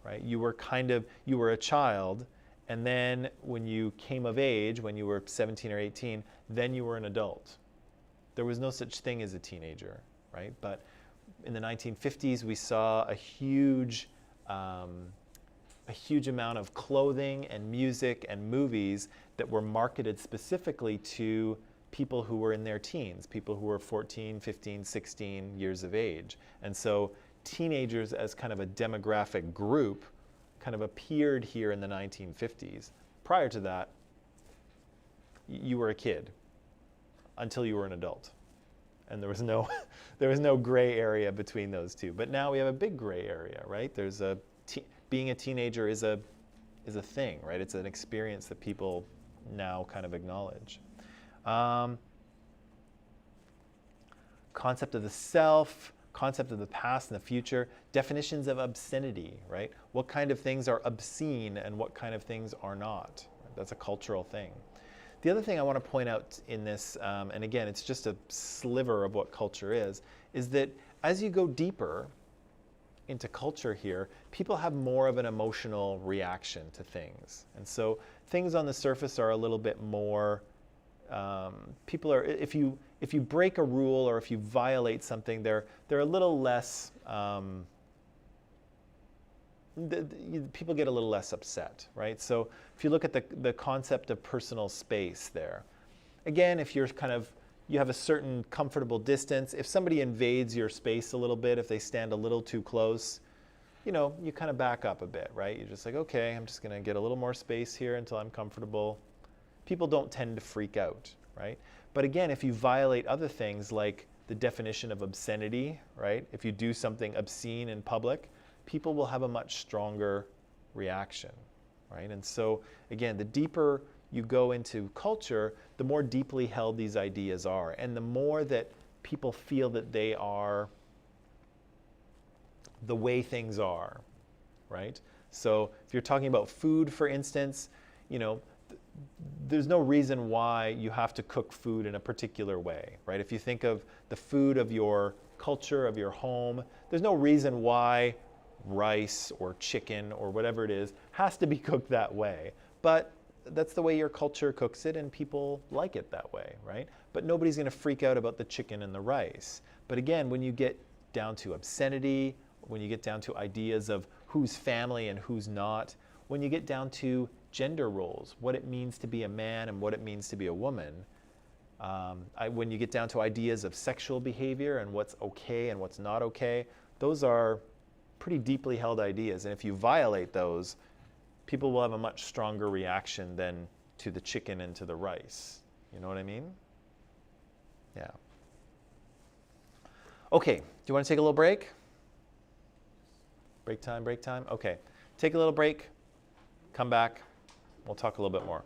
right? You were a child, and then when you came of age, when you were 17 or 18, then you were an adult. There was no such thing as a teenager, right? But in the 1950s, we saw a huge amount of clothing and music and movies that were marketed specifically to people who were in their teens, people who were 14, 15, 16 years of age. And so teenagers as kind of a demographic group kind of appeared here in the 1950s. Prior to that, you were a kid until you were an adult. And there was no gray area between those two. But now we have a big gray area, right? Being a teenager is a thing, right? It's an experience that people now kind of acknowledge. Concept of the self, concept of the past and the future, definitions of obscenity, right? What kind of things are obscene and what kind of things are not? That's a cultural thing. The other thing I want to point out in this, and again, it's just a sliver of what culture is that as you go deeper into culture here, people have more of an emotional reaction to things. And so things on the surface are a little bit more, if you break a rule or if you violate something, they're a little less, people get a little less upset, right? So if you look at the concept of personal space there, again, if you have a certain comfortable distance, if somebody invades your space a little bit, if they stand a little too close, you know, you kind of back up a bit, right? You're just like, okay, I'm just going to get a little more space here until I'm comfortable. People don't tend to freak out, right? But again, if you violate other things like the definition of obscenity, right? If you do something obscene in public, people will have a much stronger reaction, right? And so again, the deeper you go into culture, the more deeply held these ideas are, and the more that people feel that they are the way things are, right? So if you're talking about food, for instance, you know, there's no reason why you have to cook food in a particular way, right? If you think of the food of your culture, of your home, there's no reason why rice or chicken or whatever it is has to be cooked that way. But that's the way your culture cooks it, and people like it that way, right? But nobody's going to freak out about the chicken and the rice. But again, when you get down to obscenity, when you get down to ideas of who's family and who's not, when you get down to gender roles, what it means to be a man and what it means to be a woman, when you get down to ideas of sexual behavior and what's okay and what's not okay, those are pretty deeply held ideas. And if you violate those, people will have a much stronger reaction than to the chicken and to the rice. You know what I mean? Yeah. Okay, do you want to take a little break? Break time, break time? Okay. Take a little break, come back, we'll talk a little bit more.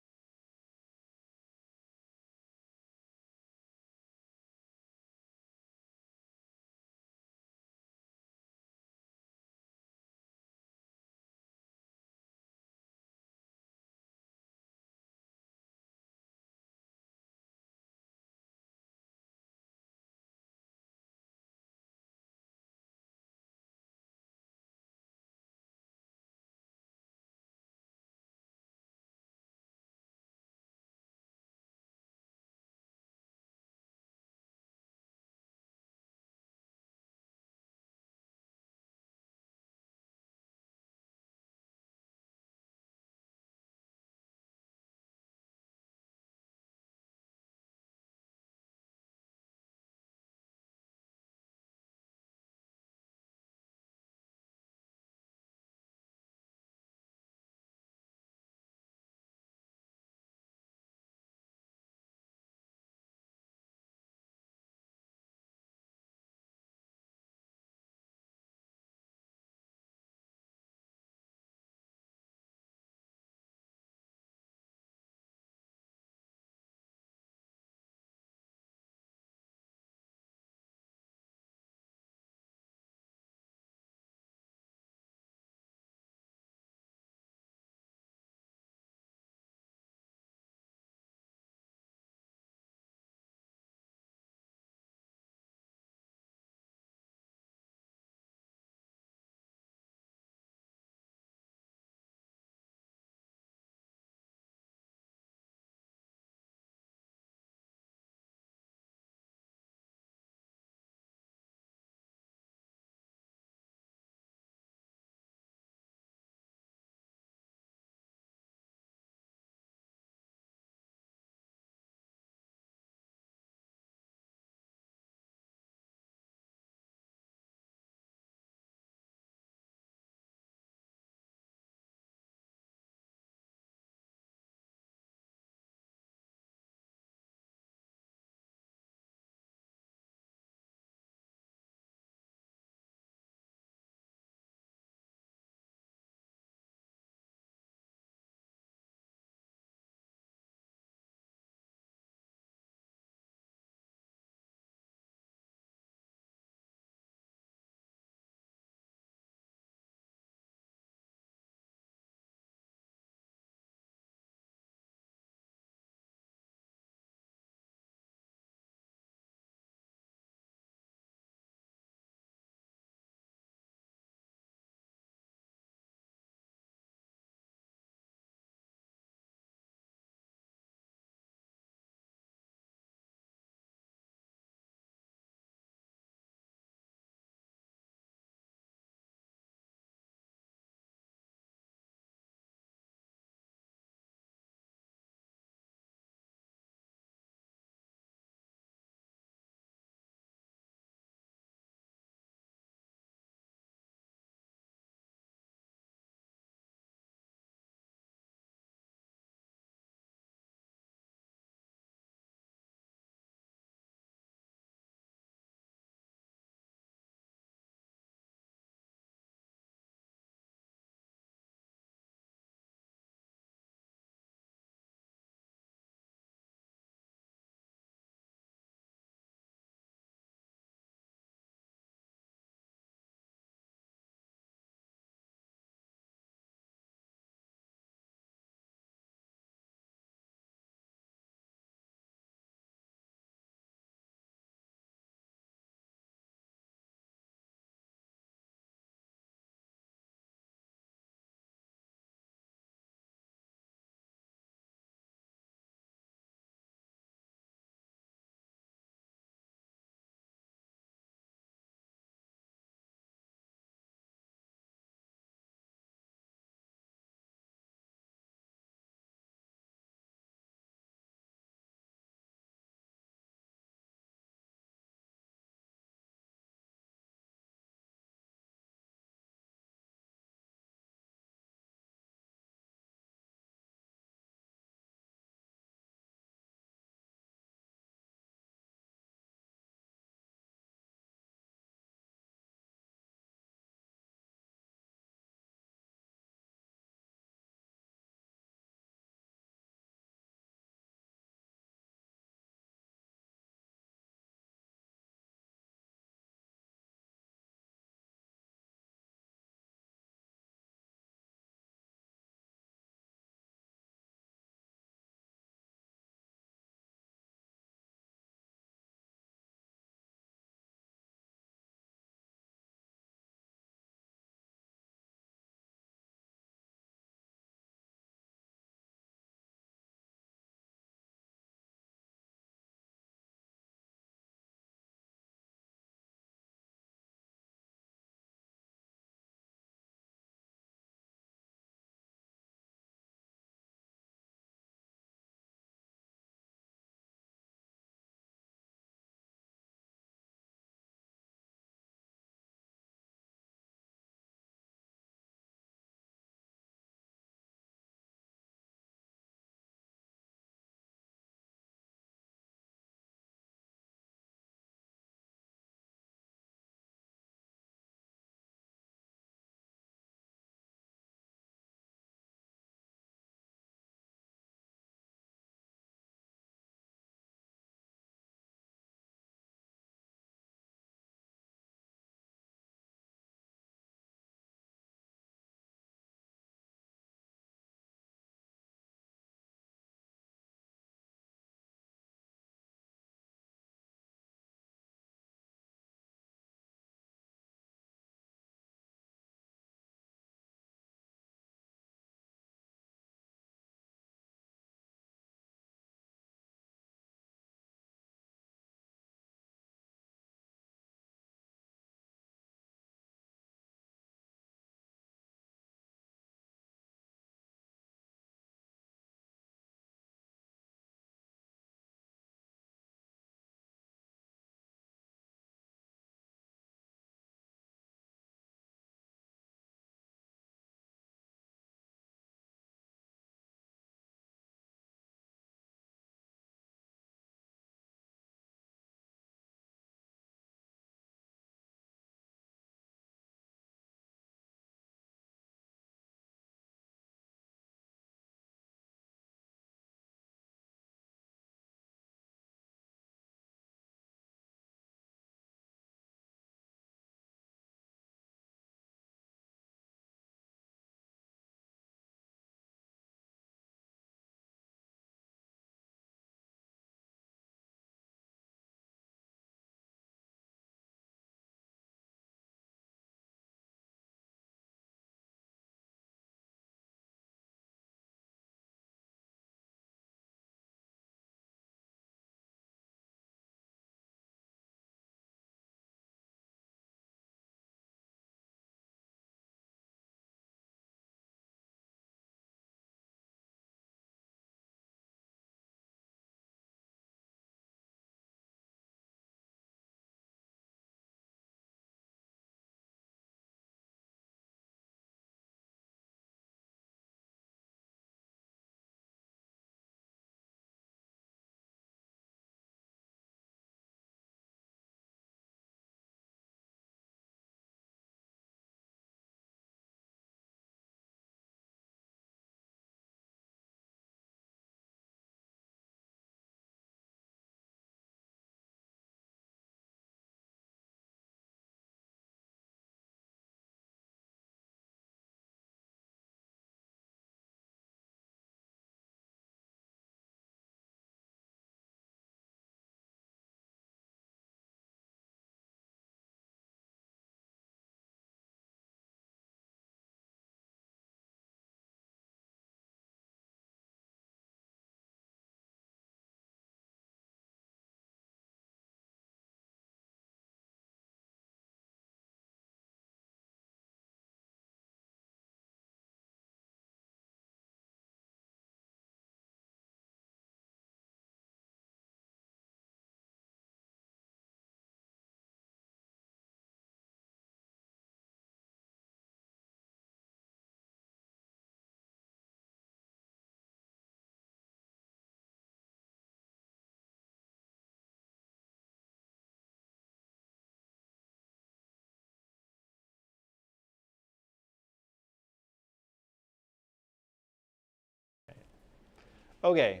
Okay,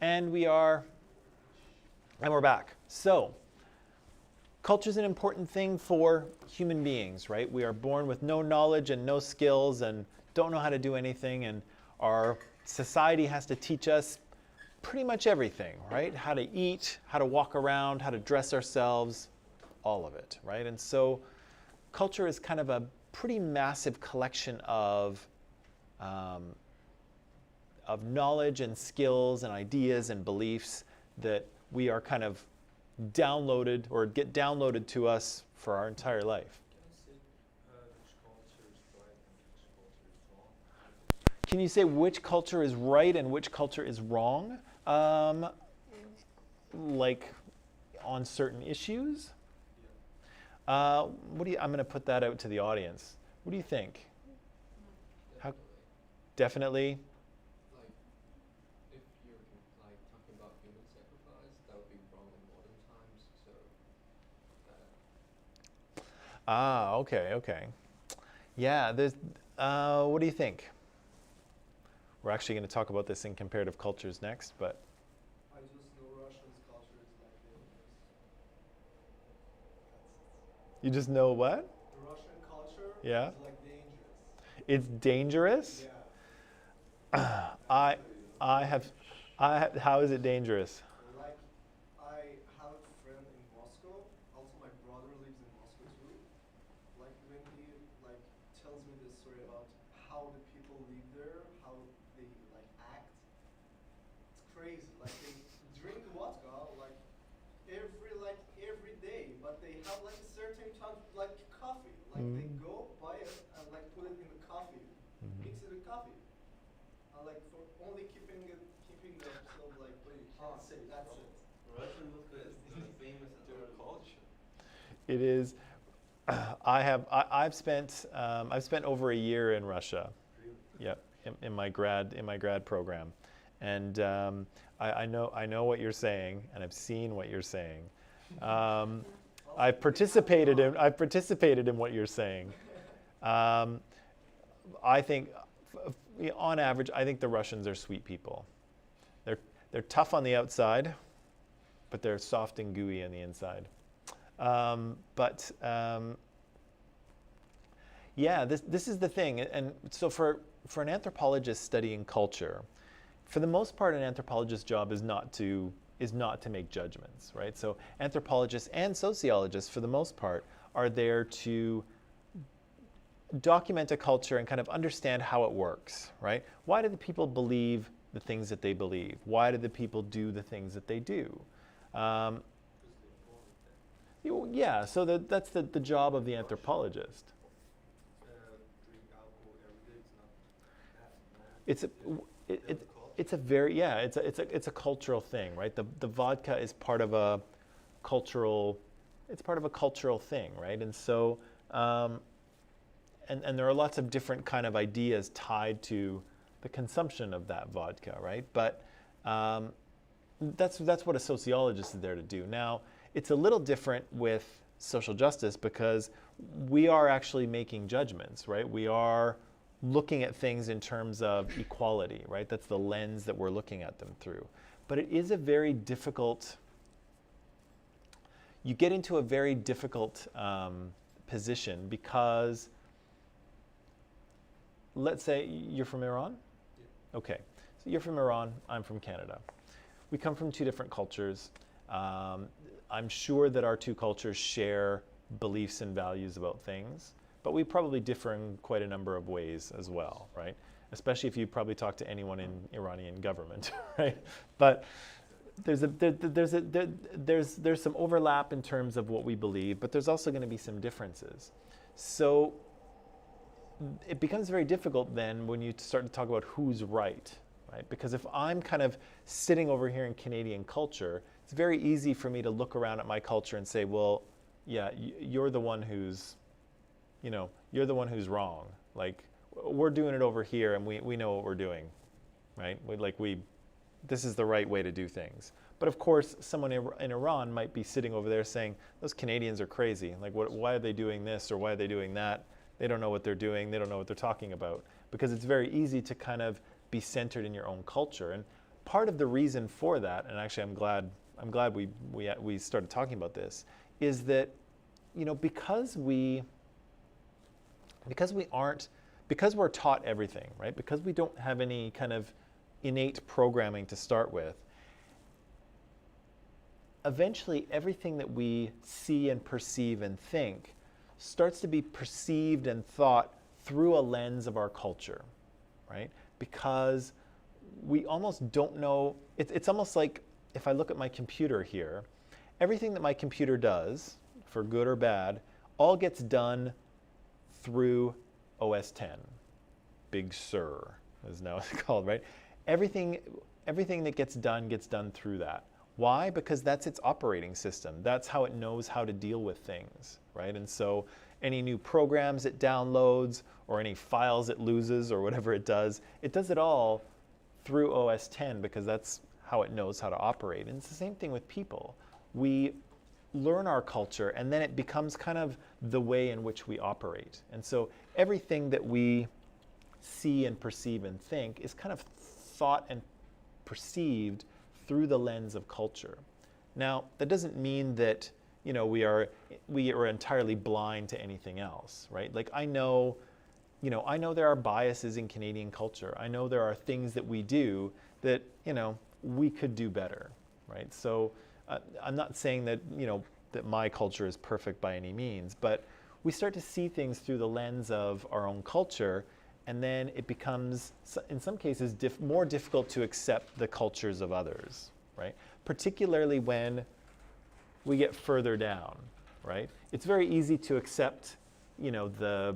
and we're back. So, culture is an important thing for human beings, right? We are born with no knowledge and no skills and don't know how to do anything, and our society has to teach us pretty much everything, right? How to eat, how to walk around, how to dress ourselves, all of it, right? And so culture is kind of a pretty massive collection of knowledge and skills and ideas and beliefs that we are kind of downloaded or get downloaded to us for our entire life. Can you say which culture is right and which culture is wrong? Like on certain issues? I'm going to put that out to the audience. What do you think? How, definitely? Like, if you're like talking about human sacrifice, that would be wrong in modern times. So. Okay. Yeah, there's. What do you think? We're actually going to talk about this in comparative cultures next, but. I just know Russia's culture is like dangerous. You just know what? The Russian culture Yeah. is like dangerous. It's dangerous? Yeah. How is it dangerous? Like, I have a friend in Moscow. Also, my brother lives in Moscow too. Like, when he like tells me this story about how the people live there, how they like act, it's crazy. Like, they drink vodka every day, but they have like a certain type like coffee. Like they go buy it and like put it in the coffee, mix it with coffee, like for only keeping themselves like on. That's it. Russian vodka is famous in their culture. It is. I've spent over a year in Russia. Really? Yep, in my grad program, and I know what you're saying, and I've seen what you're saying. I've participated in what you're saying. I think, on average, I think the Russians are sweet people. They're tough on the outside, but they're soft and gooey on the inside. Yeah, this is the thing, and so for an anthropologist studying culture, for the most part, an anthropologist's job is not to make judgments, right? So anthropologists and sociologists, for the most part, are there to document a culture and kind of understand how it works, right? Why do the people believe the things that they believe? Why do the people do the things that they do? Yeah, so that's the job of the anthropologist. Drink alcohol every day. It's a cultural thing, right? The vodka is part of a cultural thing, right? And so and there are lots of different kind of ideas tied to the consumption of that vodka, right? But that's what a sociologist is there to do. Now, it's a little different with social justice because we are actually making judgments, right? We are looking at things in terms of equality, right? That's the lens that we're looking at them through. But it is a very difficult, you get into a very difficult position because, let's say you're from Iran? Yeah. Okay, so you're from Iran, I'm from Canada. We come from two different cultures. I'm sure that our two cultures share beliefs and values about things, but we probably differ in quite a number of ways as well, right? Especially if you probably talk to anyone in Iranian government, right? But there's some overlap in terms of what we believe, but there's also going to be some differences. So it becomes very difficult then when you start to talk about who's right? Because if I'm kind of sitting over here in Canadian culture, it's very easy for me to look around at my culture and say, well, yeah, you're the one who's, you're the one who's wrong. Like, we're doing it over here and we know what we're doing, right? This is the right way to do things. But of course, someone in Iran might be sitting over there saying, those Canadians are crazy. Like, why are they doing this or why are they doing that? They don't know what they're doing. They don't know what they're talking about. Because it's very easy to kind of be centered in your own culture. And part of the reason for that, and actually I'm glad we started talking about this, is that, you know, because we're taught everything, right? Because we don't have any kind of innate programming to start with, eventually everything that we see and perceive and think starts to be perceived and thought through a lens of our culture, right? Because we almost don't know, it's almost like if I look at my computer here, everything that my computer does, for good or bad, all gets done through OS 10. Big Sur is now called, right? Everything that gets done through that. Why? Because that's its operating system. That's how it knows how to deal with things, right? And so any new programs it downloads or any files it loses or whatever it does it all through OS 10 because that's how it knows how to operate. And it's the same thing with people. We learn our culture and then it becomes kind of the way in which we operate. And so everything that we see and perceive and think is kind of thought and perceived through the lens of culture. Now, that doesn't mean that, you know, we are entirely blind to anything else, right? Like I know there are biases in Canadian culture. I know there are things that we do that, you know, we could do better, right? So I'm not saying that, you know, that my culture is perfect by any means, but we start to see things through the lens of our own culture, and then it becomes, in some cases, more difficult to accept the cultures of others, right? Particularly when we get further down, right? It's very easy to accept, the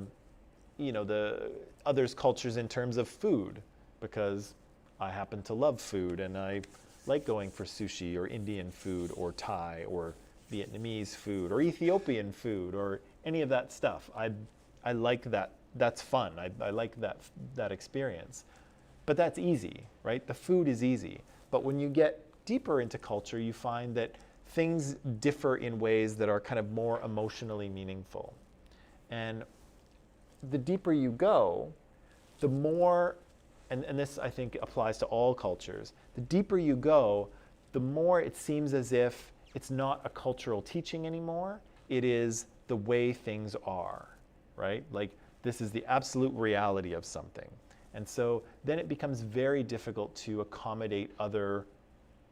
others' cultures in terms of food, because I happen to love food and I like going for sushi or Indian food or Thai or Vietnamese food or Ethiopian food or any of that stuff. I like that. That's fun. I like that experience. But that's easy, right? The food is easy. But when you get deeper into culture, you find that things differ in ways that are kind of more emotionally meaningful. And the deeper you go, the more, and this I think applies to all cultures, the deeper you go, the more it seems as if it's not a cultural teaching anymore, it is the way things are, right? Like this is the absolute reality of something. And so then it becomes very difficult to accommodate other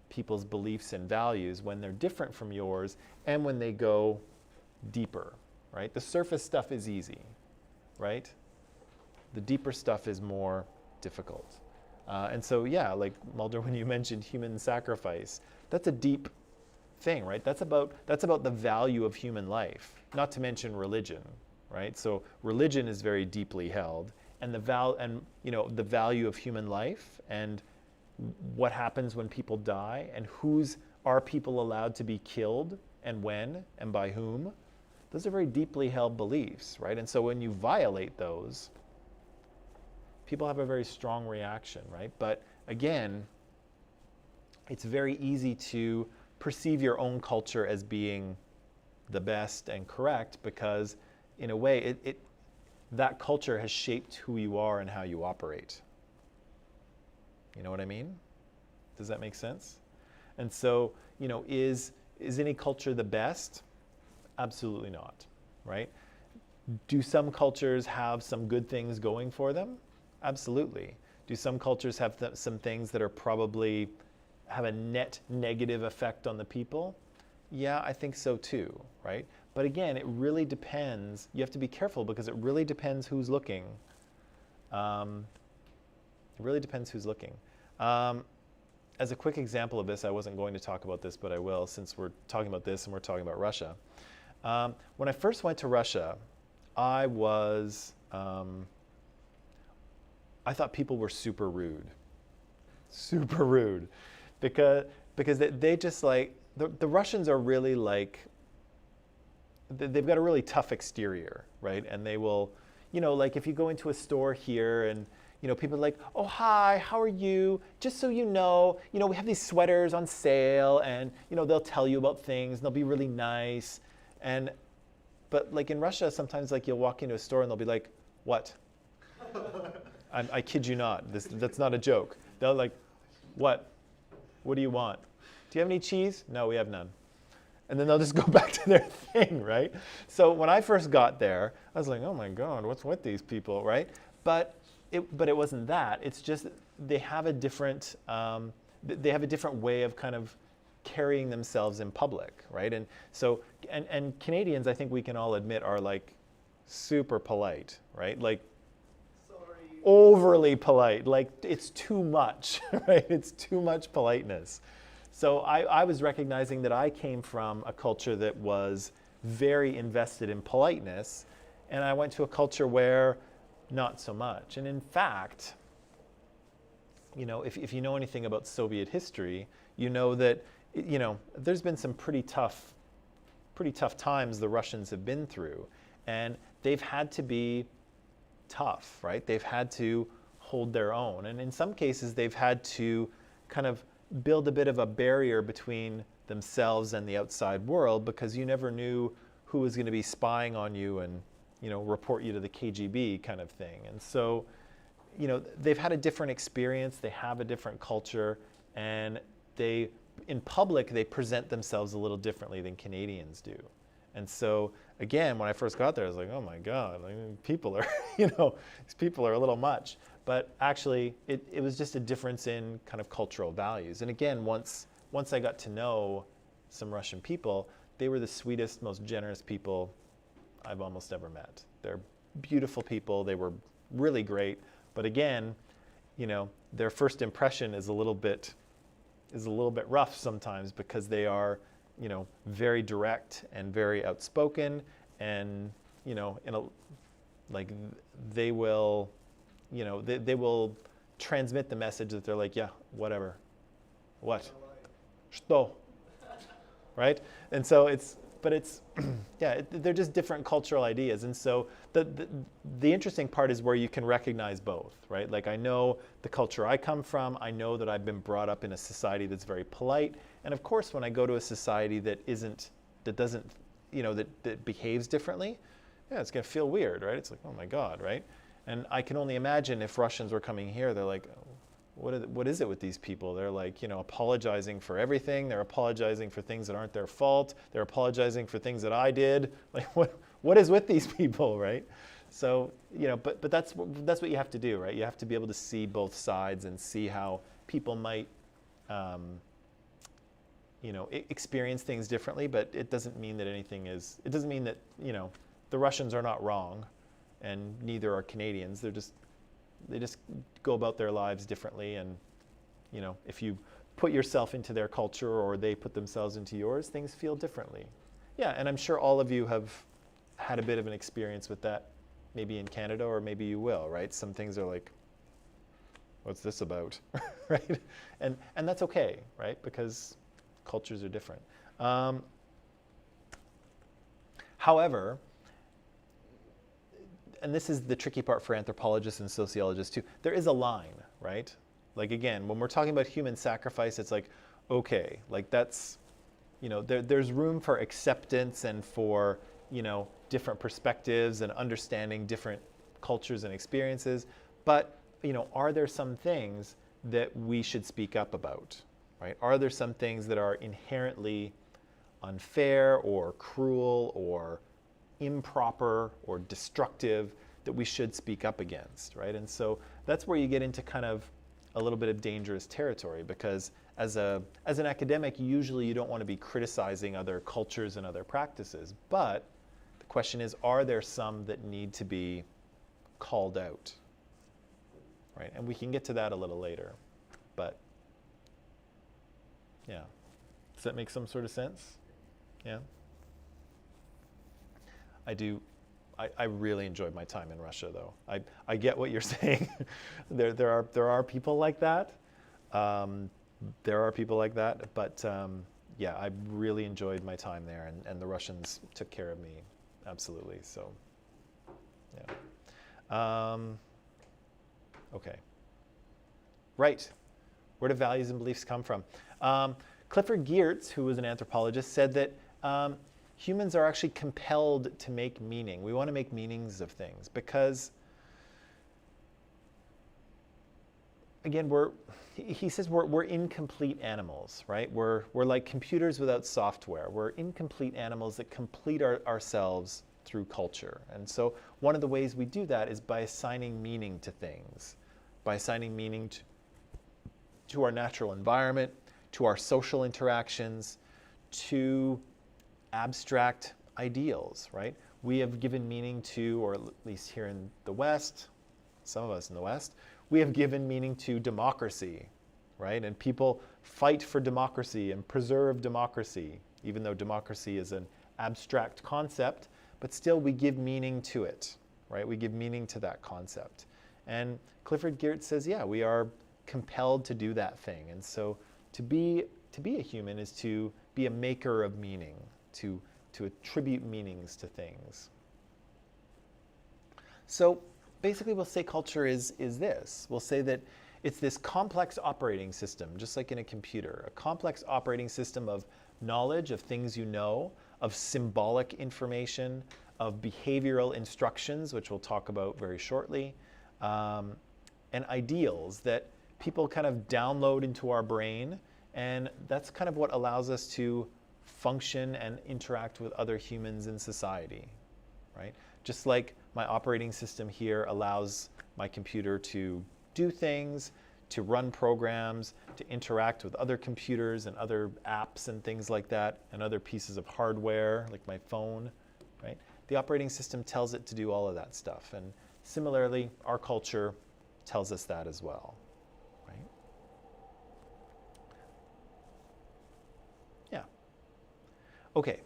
people's beliefs and values when they're different from yours and when they go deeper, right? The surface stuff is easy, right? The deeper stuff is more difficult. And so, yeah, like Mulder, when you mentioned human sacrifice, that's a deep thing, right? That's about the value of human life, not to mention religion, right? So religion is very deeply held, and the value of human life and what happens when people die and are people allowed to be killed and when and by whom, those are very deeply held beliefs, right? And so when you violate those, people have a very strong reaction, right? But again, it's very easy to perceive your own culture as being the best and correct because in a way that culture has shaped who you are and how you operate. You know what I mean? Does that make sense? And so, is any culture the best? Absolutely not, right? Do some cultures have some good things going for them? Absolutely. Do some cultures have some things that are probably have a net negative effect on the people? Yeah, I think so too, right? But again, it really depends. You have to be careful because it really depends who's looking. It really depends who's looking. As a quick example of this, I wasn't going to talk about this, but I will since we're talking about this and we're talking about Russia. When I first went to Russia, I thought people were super rude, because they just like, the Russians are really like, they've got a really tough exterior, right? And they will, like if you go into a store here and people are like, oh, hi, how are you? Just so you know, we have these sweaters on sale and, they'll tell you about things and they'll be really nice. But like in Russia, sometimes like you'll walk into a store and they'll be like, what? I kid you not. That's not a joke. They're like, what? What do you want? Do you have any cheese? No, we have none. And then they'll just go back to their thing, right? So when I first got there, I was like, oh my God, what's with these people, right? But it wasn't that. It's just they have a different way of kind of carrying themselves in public, right? And so and Canadians, I think we can all admit, are like super polite, right? Like Sorry. overly polite. Like it's too much, right? It's too much politeness. So I was recognizing that I came from a culture that was very invested in politeness, and I went to a culture where not so much. And in fact, you know, if you know anything about Soviet history, you know that, you know, there's been some pretty tough times the Russians have been through, and they've had to be tough, right? They've had to hold their own, and in some cases they've had to kind of build a bit of a barrier between themselves and the outside world, because you never knew who was going to be spying on you and, you know, report you to the KGB kind of thing. And so, you know, they've had a different experience, they have a different culture, and they, in public, they present themselves a little differently than Canadians do. And so, again, when I first got there, I was like, oh my God, like, people are, you know, these people are a little much. But actually, it was just a difference in kind of cultural values. And again, once I got to know some Russian people, they were the sweetest, most generous people I've almost ever met. They're beautiful people, they were really great. But again, you know, their first impression is a little bit rough sometimes, because they are, you know, very direct and very outspoken, and, you know, they will, you know, they will transmit the message that they're like, yeah, whatever, what, что, right? And so yeah, they're just different cultural ideas. And so the interesting part is where you can recognize both, right? Like, I know the culture I come from, I know that I've been brought up in a society that's very polite. And of course, when I go to a society that doesn't, you know, that behaves differently, yeah, it's gonna feel weird, right? It's like, oh my God, right? And I can only imagine if Russians were coming here, they're like, what is it with these people? They're like, you know, apologizing for everything. They're apologizing for things that aren't their fault. They're apologizing for things that I did. Like, what is with these people, right? So, you know, but that's what you have to do, right? You have to be able to see both sides and see how people might, you know, experience things differently. But it doesn't mean that it doesn't mean that, you know, the Russians are not wrong, and neither are Canadians. They just go about their lives differently, and, you know, if you put yourself into their culture or they put themselves into yours, things feel differently. Yeah, and I'm sure all of you have had a bit of an experience with that, maybe in Canada, or maybe you will, right? Some things are like, what's this about, right? And that's okay, right? Because cultures are different. However, and this is the tricky part for anthropologists and sociologists too, there is a line, right? Like, again, when we're talking about human sacrifice, it's like, okay, like that's, you know, there's room for acceptance and for, you know, different perspectives and understanding different cultures and experiences. But, you know, are there some things that we should speak up about, right? Are there some things that are inherently unfair or cruel or improper or destructive that we should speak up against, right? And so that's where you get into kind of a little bit of dangerous territory, because as an academic, usually you don't want to be criticizing other cultures and other practices. But the question is, are there some that need to be called out, right? And we can get to that a little later. But yeah, does that make some sort of sense? Yeah. I really enjoyed my time in Russia, though. I get what you're saying. There are people like that. There are people like that, but yeah, I really enjoyed my time there, and the Russians took care of me, absolutely. So, yeah. Okay. Right. Where do values and beliefs come from? Clifford Geertz, who was an anthropologist, said that humans are actually compelled to make meaning. We want to make meanings of things because again, he says we're incomplete animals, right? We're like computers without software. We're incomplete animals that complete ourselves through culture. And so one of the ways we do that is by assigning meaning to things, by assigning meaning to our natural environment, to our social interactions, to abstract ideals, right? We have given meaning to, or at least here in the West, some of us in the West, we have given meaning to democracy, right? And people fight for democracy and preserve democracy, even though democracy is an abstract concept, but still we give meaning to it, right? We give meaning to that concept. And Clifford Geertz says, yeah, we are compelled to do that thing. And so to be a human is to be a maker of meaning, to attribute meanings to things. So basically we'll say culture is this. We'll say that it's this complex operating system, just like in a computer, a complex operating system of knowledge, of things you know, of symbolic information, of behavioral instructions, which we'll talk about very shortly, and ideals that people kind of download into our brain, and that's kind of what allows us to function and interact with other humans in society, right? Just like my operating system here allows my computer to do things, to run programs, to interact with other computers and other apps and things like that, and other pieces of hardware like my phone, right? The operating system tells it to do all of that stuff. And similarly, our culture tells us that as well, right? Yeah. Okay,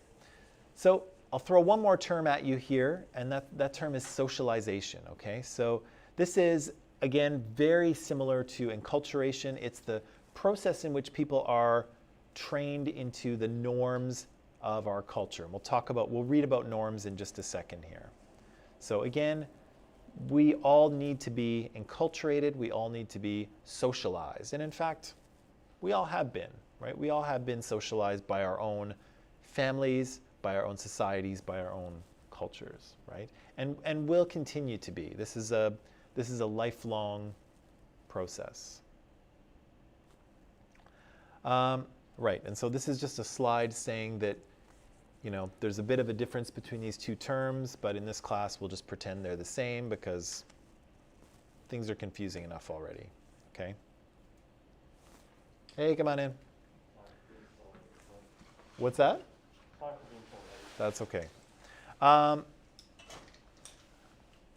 so I'll throw one more term at you here, and that term is socialization, okay? So this is, again, very similar to enculturation. It's the process in which people are trained into the norms of our culture. And we'll read about norms in just a second here. So again, we all need to be enculturated, we all need to be socialized. And in fact, we all have been, right? We all have been socialized by our own families, by our own societies, by our own cultures, right? And will continue to be. This is a lifelong process. Right, and so this is just a slide saying that, there's a bit of a difference between these two terms, but in this class we'll just pretend they're the same because things are confusing enough already, okay? Hey, come on in. What's that? That's okay.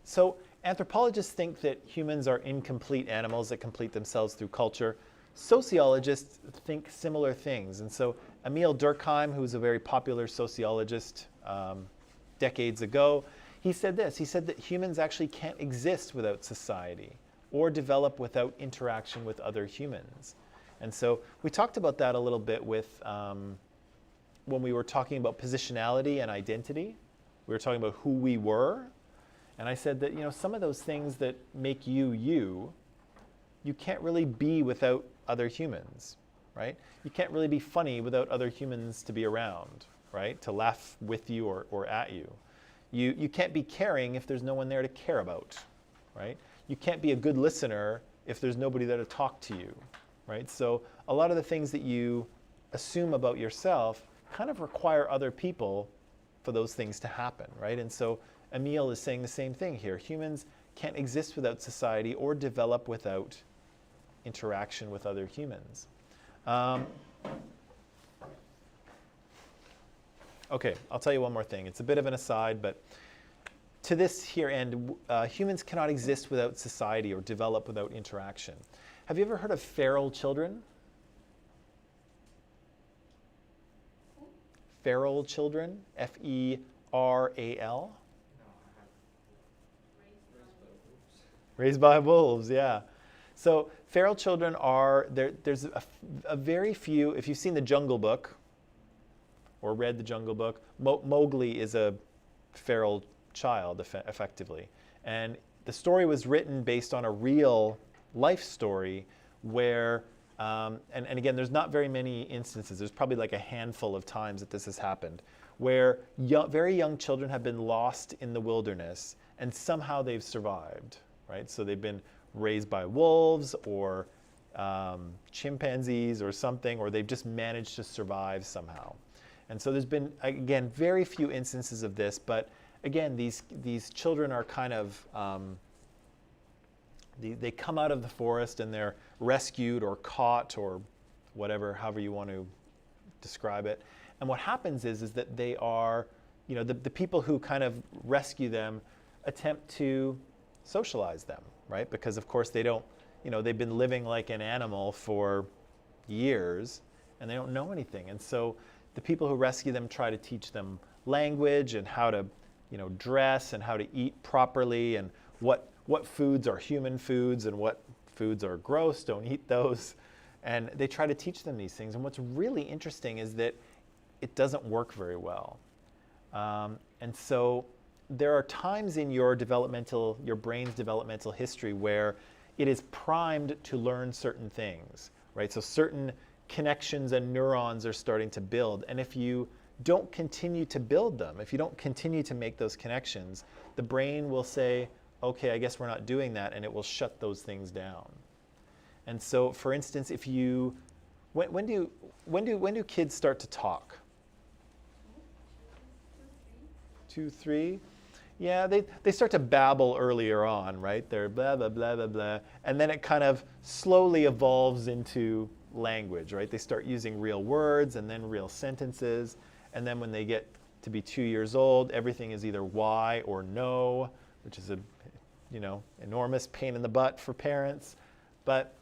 So anthropologists think that humans are incomplete animals that complete themselves through culture. Sociologists think similar things. And so Emile Durkheim, who was a very popular sociologist decades ago, he said this. He said that humans actually can't exist without society or develop without interaction with other humans. And so we talked about that a little bit with when we were talking about positionality and identity. We were talking about who we were. And I said that, some of those things that make you, you can't really be without other humans, right? You can't really be funny without other humans to be around, right? To laugh with you or at you. You can't be caring if there's no one there to care about, right? You can't be a good listener if there's nobody there to talk to you, right? So a lot of the things that you assume about yourself kind of require other people for those things to happen, right? And so Emile is saying the same thing here. Humans can't exist without society or develop without interaction with other humans. Okay, I'll tell you one more thing. It's a bit of an aside, but to this here end, humans cannot exist without society or develop without interaction. Have you ever heard of feral children? Feral children, F-E-R-A-L. Raised by wolves, yeah. So feral children are, there's a very few, if you've seen The Jungle Book or read The Jungle Book, Mowgli is a feral child, effectively. And the story was written based on a real life story where, and again, there's not very many instances, there's probably like a handful of times that this has happened, where very young children have been lost in the wilderness and somehow they've survived, right? So they've been raised by wolves or chimpanzees or something, or they've just managed to survive somehow. And so there's been, again, very few instances of this, but again, these children are kind of, they come out of the forest and they're rescued or caught or whatever, however you want to describe it. And what happens is that they are, the people who kind of rescue them attempt to socialize them, right? Because of course they don't, they've been living like an animal for years and they don't know anything. And so the people who rescue them try to teach them language and how to, dress and how to eat properly and what foods are human foods and what foods are gross, don't eat those. And they try to teach them these things. And what's really interesting is that it doesn't work very well. And so there are times in your brain's developmental history where it is primed to learn certain things, right? So certain connections and neurons are starting to build. And if you don't continue to build them, if you don't continue to make those connections, the brain will say, okay, I guess we're not doing that, and it will shut those things down. And so, for instance, if you, when do kids start to talk? 2, 3? Yeah, they start to babble earlier on, right? They're blah, blah, blah, blah, blah. And then it kind of slowly evolves into language, right? They start using real words and then real sentences. And then when they get to be 2 years old, everything is either why or no, which is a, enormous pain in the butt for parents. But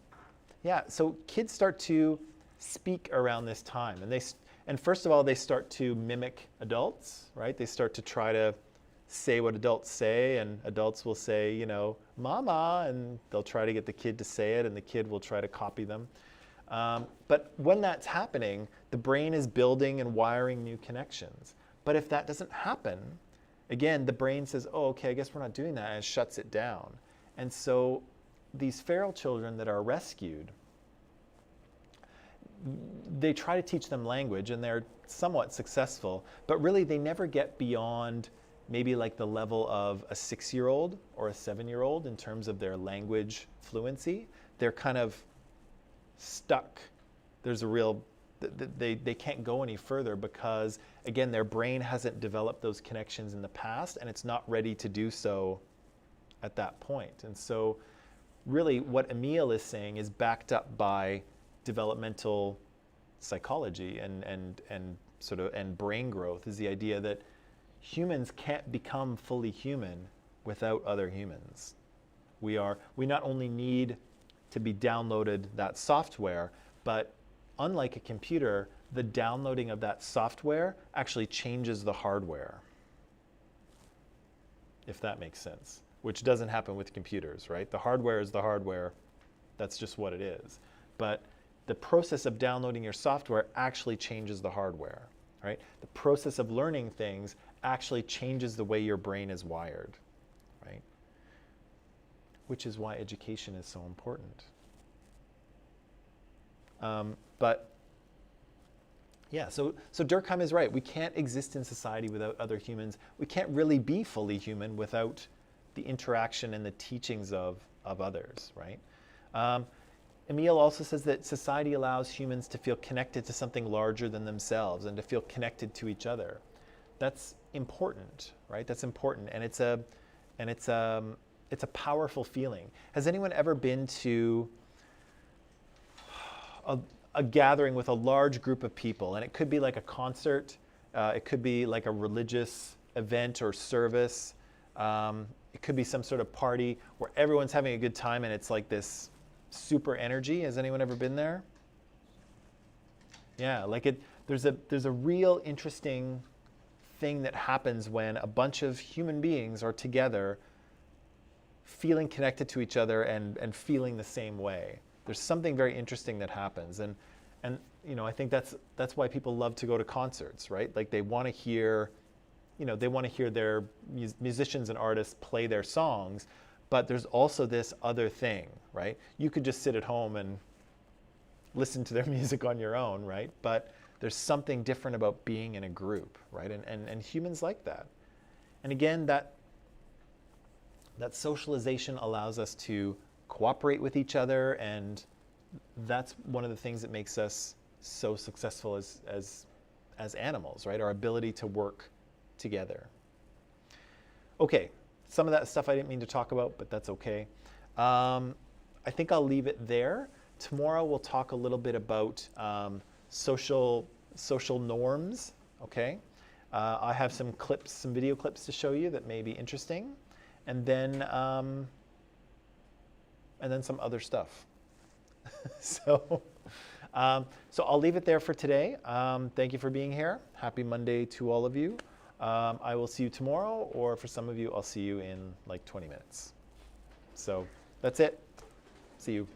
yeah, so kids start to speak around this time. And first of all, they start to mimic adults, right? They start to try to say what adults say, and adults will say, mama, and they'll try to get the kid to say it, and the kid will try to copy them. But when that's happening, the brain is building and wiring new connections. But if that doesn't happen, again, the brain says, oh, okay, I guess we're not doing that, and it shuts it down. And so these feral children that are rescued, they try to teach them language, and they're somewhat successful, but really they never get beyond maybe like the level of a 6-year-old or a 7-year-old in terms of their language fluency. They're kind of stuck. There's a real, they can't go any further because, again, their brain hasn't developed those connections in the past, and it's not ready to do so at that point. And so really what Emile is saying is backed up by developmental psychology and brain growth, is the idea that humans can't become fully human without other humans. We not only need to be downloaded that software, but unlike a computer, the downloading of that software actually changes the hardware, if that makes sense, which doesn't happen with computers, right? The hardware is the hardware. That's just what it is. But the process of downloading your software actually changes the hardware, right? The process of learning things actually changes the way your brain is wired, right? Which is why education is so important. But yeah, so Durkheim is right. We can't exist in society without other humans. We can't really be fully human without the interaction and the teachings of others, right? Emile also says that society allows humans to feel connected to something larger than themselves and to feel connected to each other. That's important, right? That's important, and it's a powerful feeling. Has anyone ever been to a gathering with a large group of people? And it could be like a concert, it could be like a religious event or service, it could be some sort of party where everyone's having a good time and it's like this super energy. Has anyone ever been there? Yeah, like there's a real interesting thing that happens when a bunch of human beings are together feeling connected to each other and feeling the same way. There's something very interesting that happens, and I think that's why people love to go to concerts, right? Like they want to hear, their musicians and artists play their songs, but there's also this other thing, right? You could just sit at home and listen to their music on your own, right? But there's something different about being in a group, right? And humans like that. And again, that socialization allows us to cooperate with each other and that's one of the things that makes us so successful as animals, right? Our ability to work together. Okay, some of that stuff I didn't mean to talk about, but that's okay. I think I'll leave it there. Tomorrow we'll talk a little bit about social norms, okay? I have some clips, some video clips to show you that may be interesting, and then some other stuff. So I'll leave it there for today. Thank you for being here. Happy Monday to all of you. I will see you tomorrow, or for some of you, I'll see you in like 20 minutes. So that's it. See you.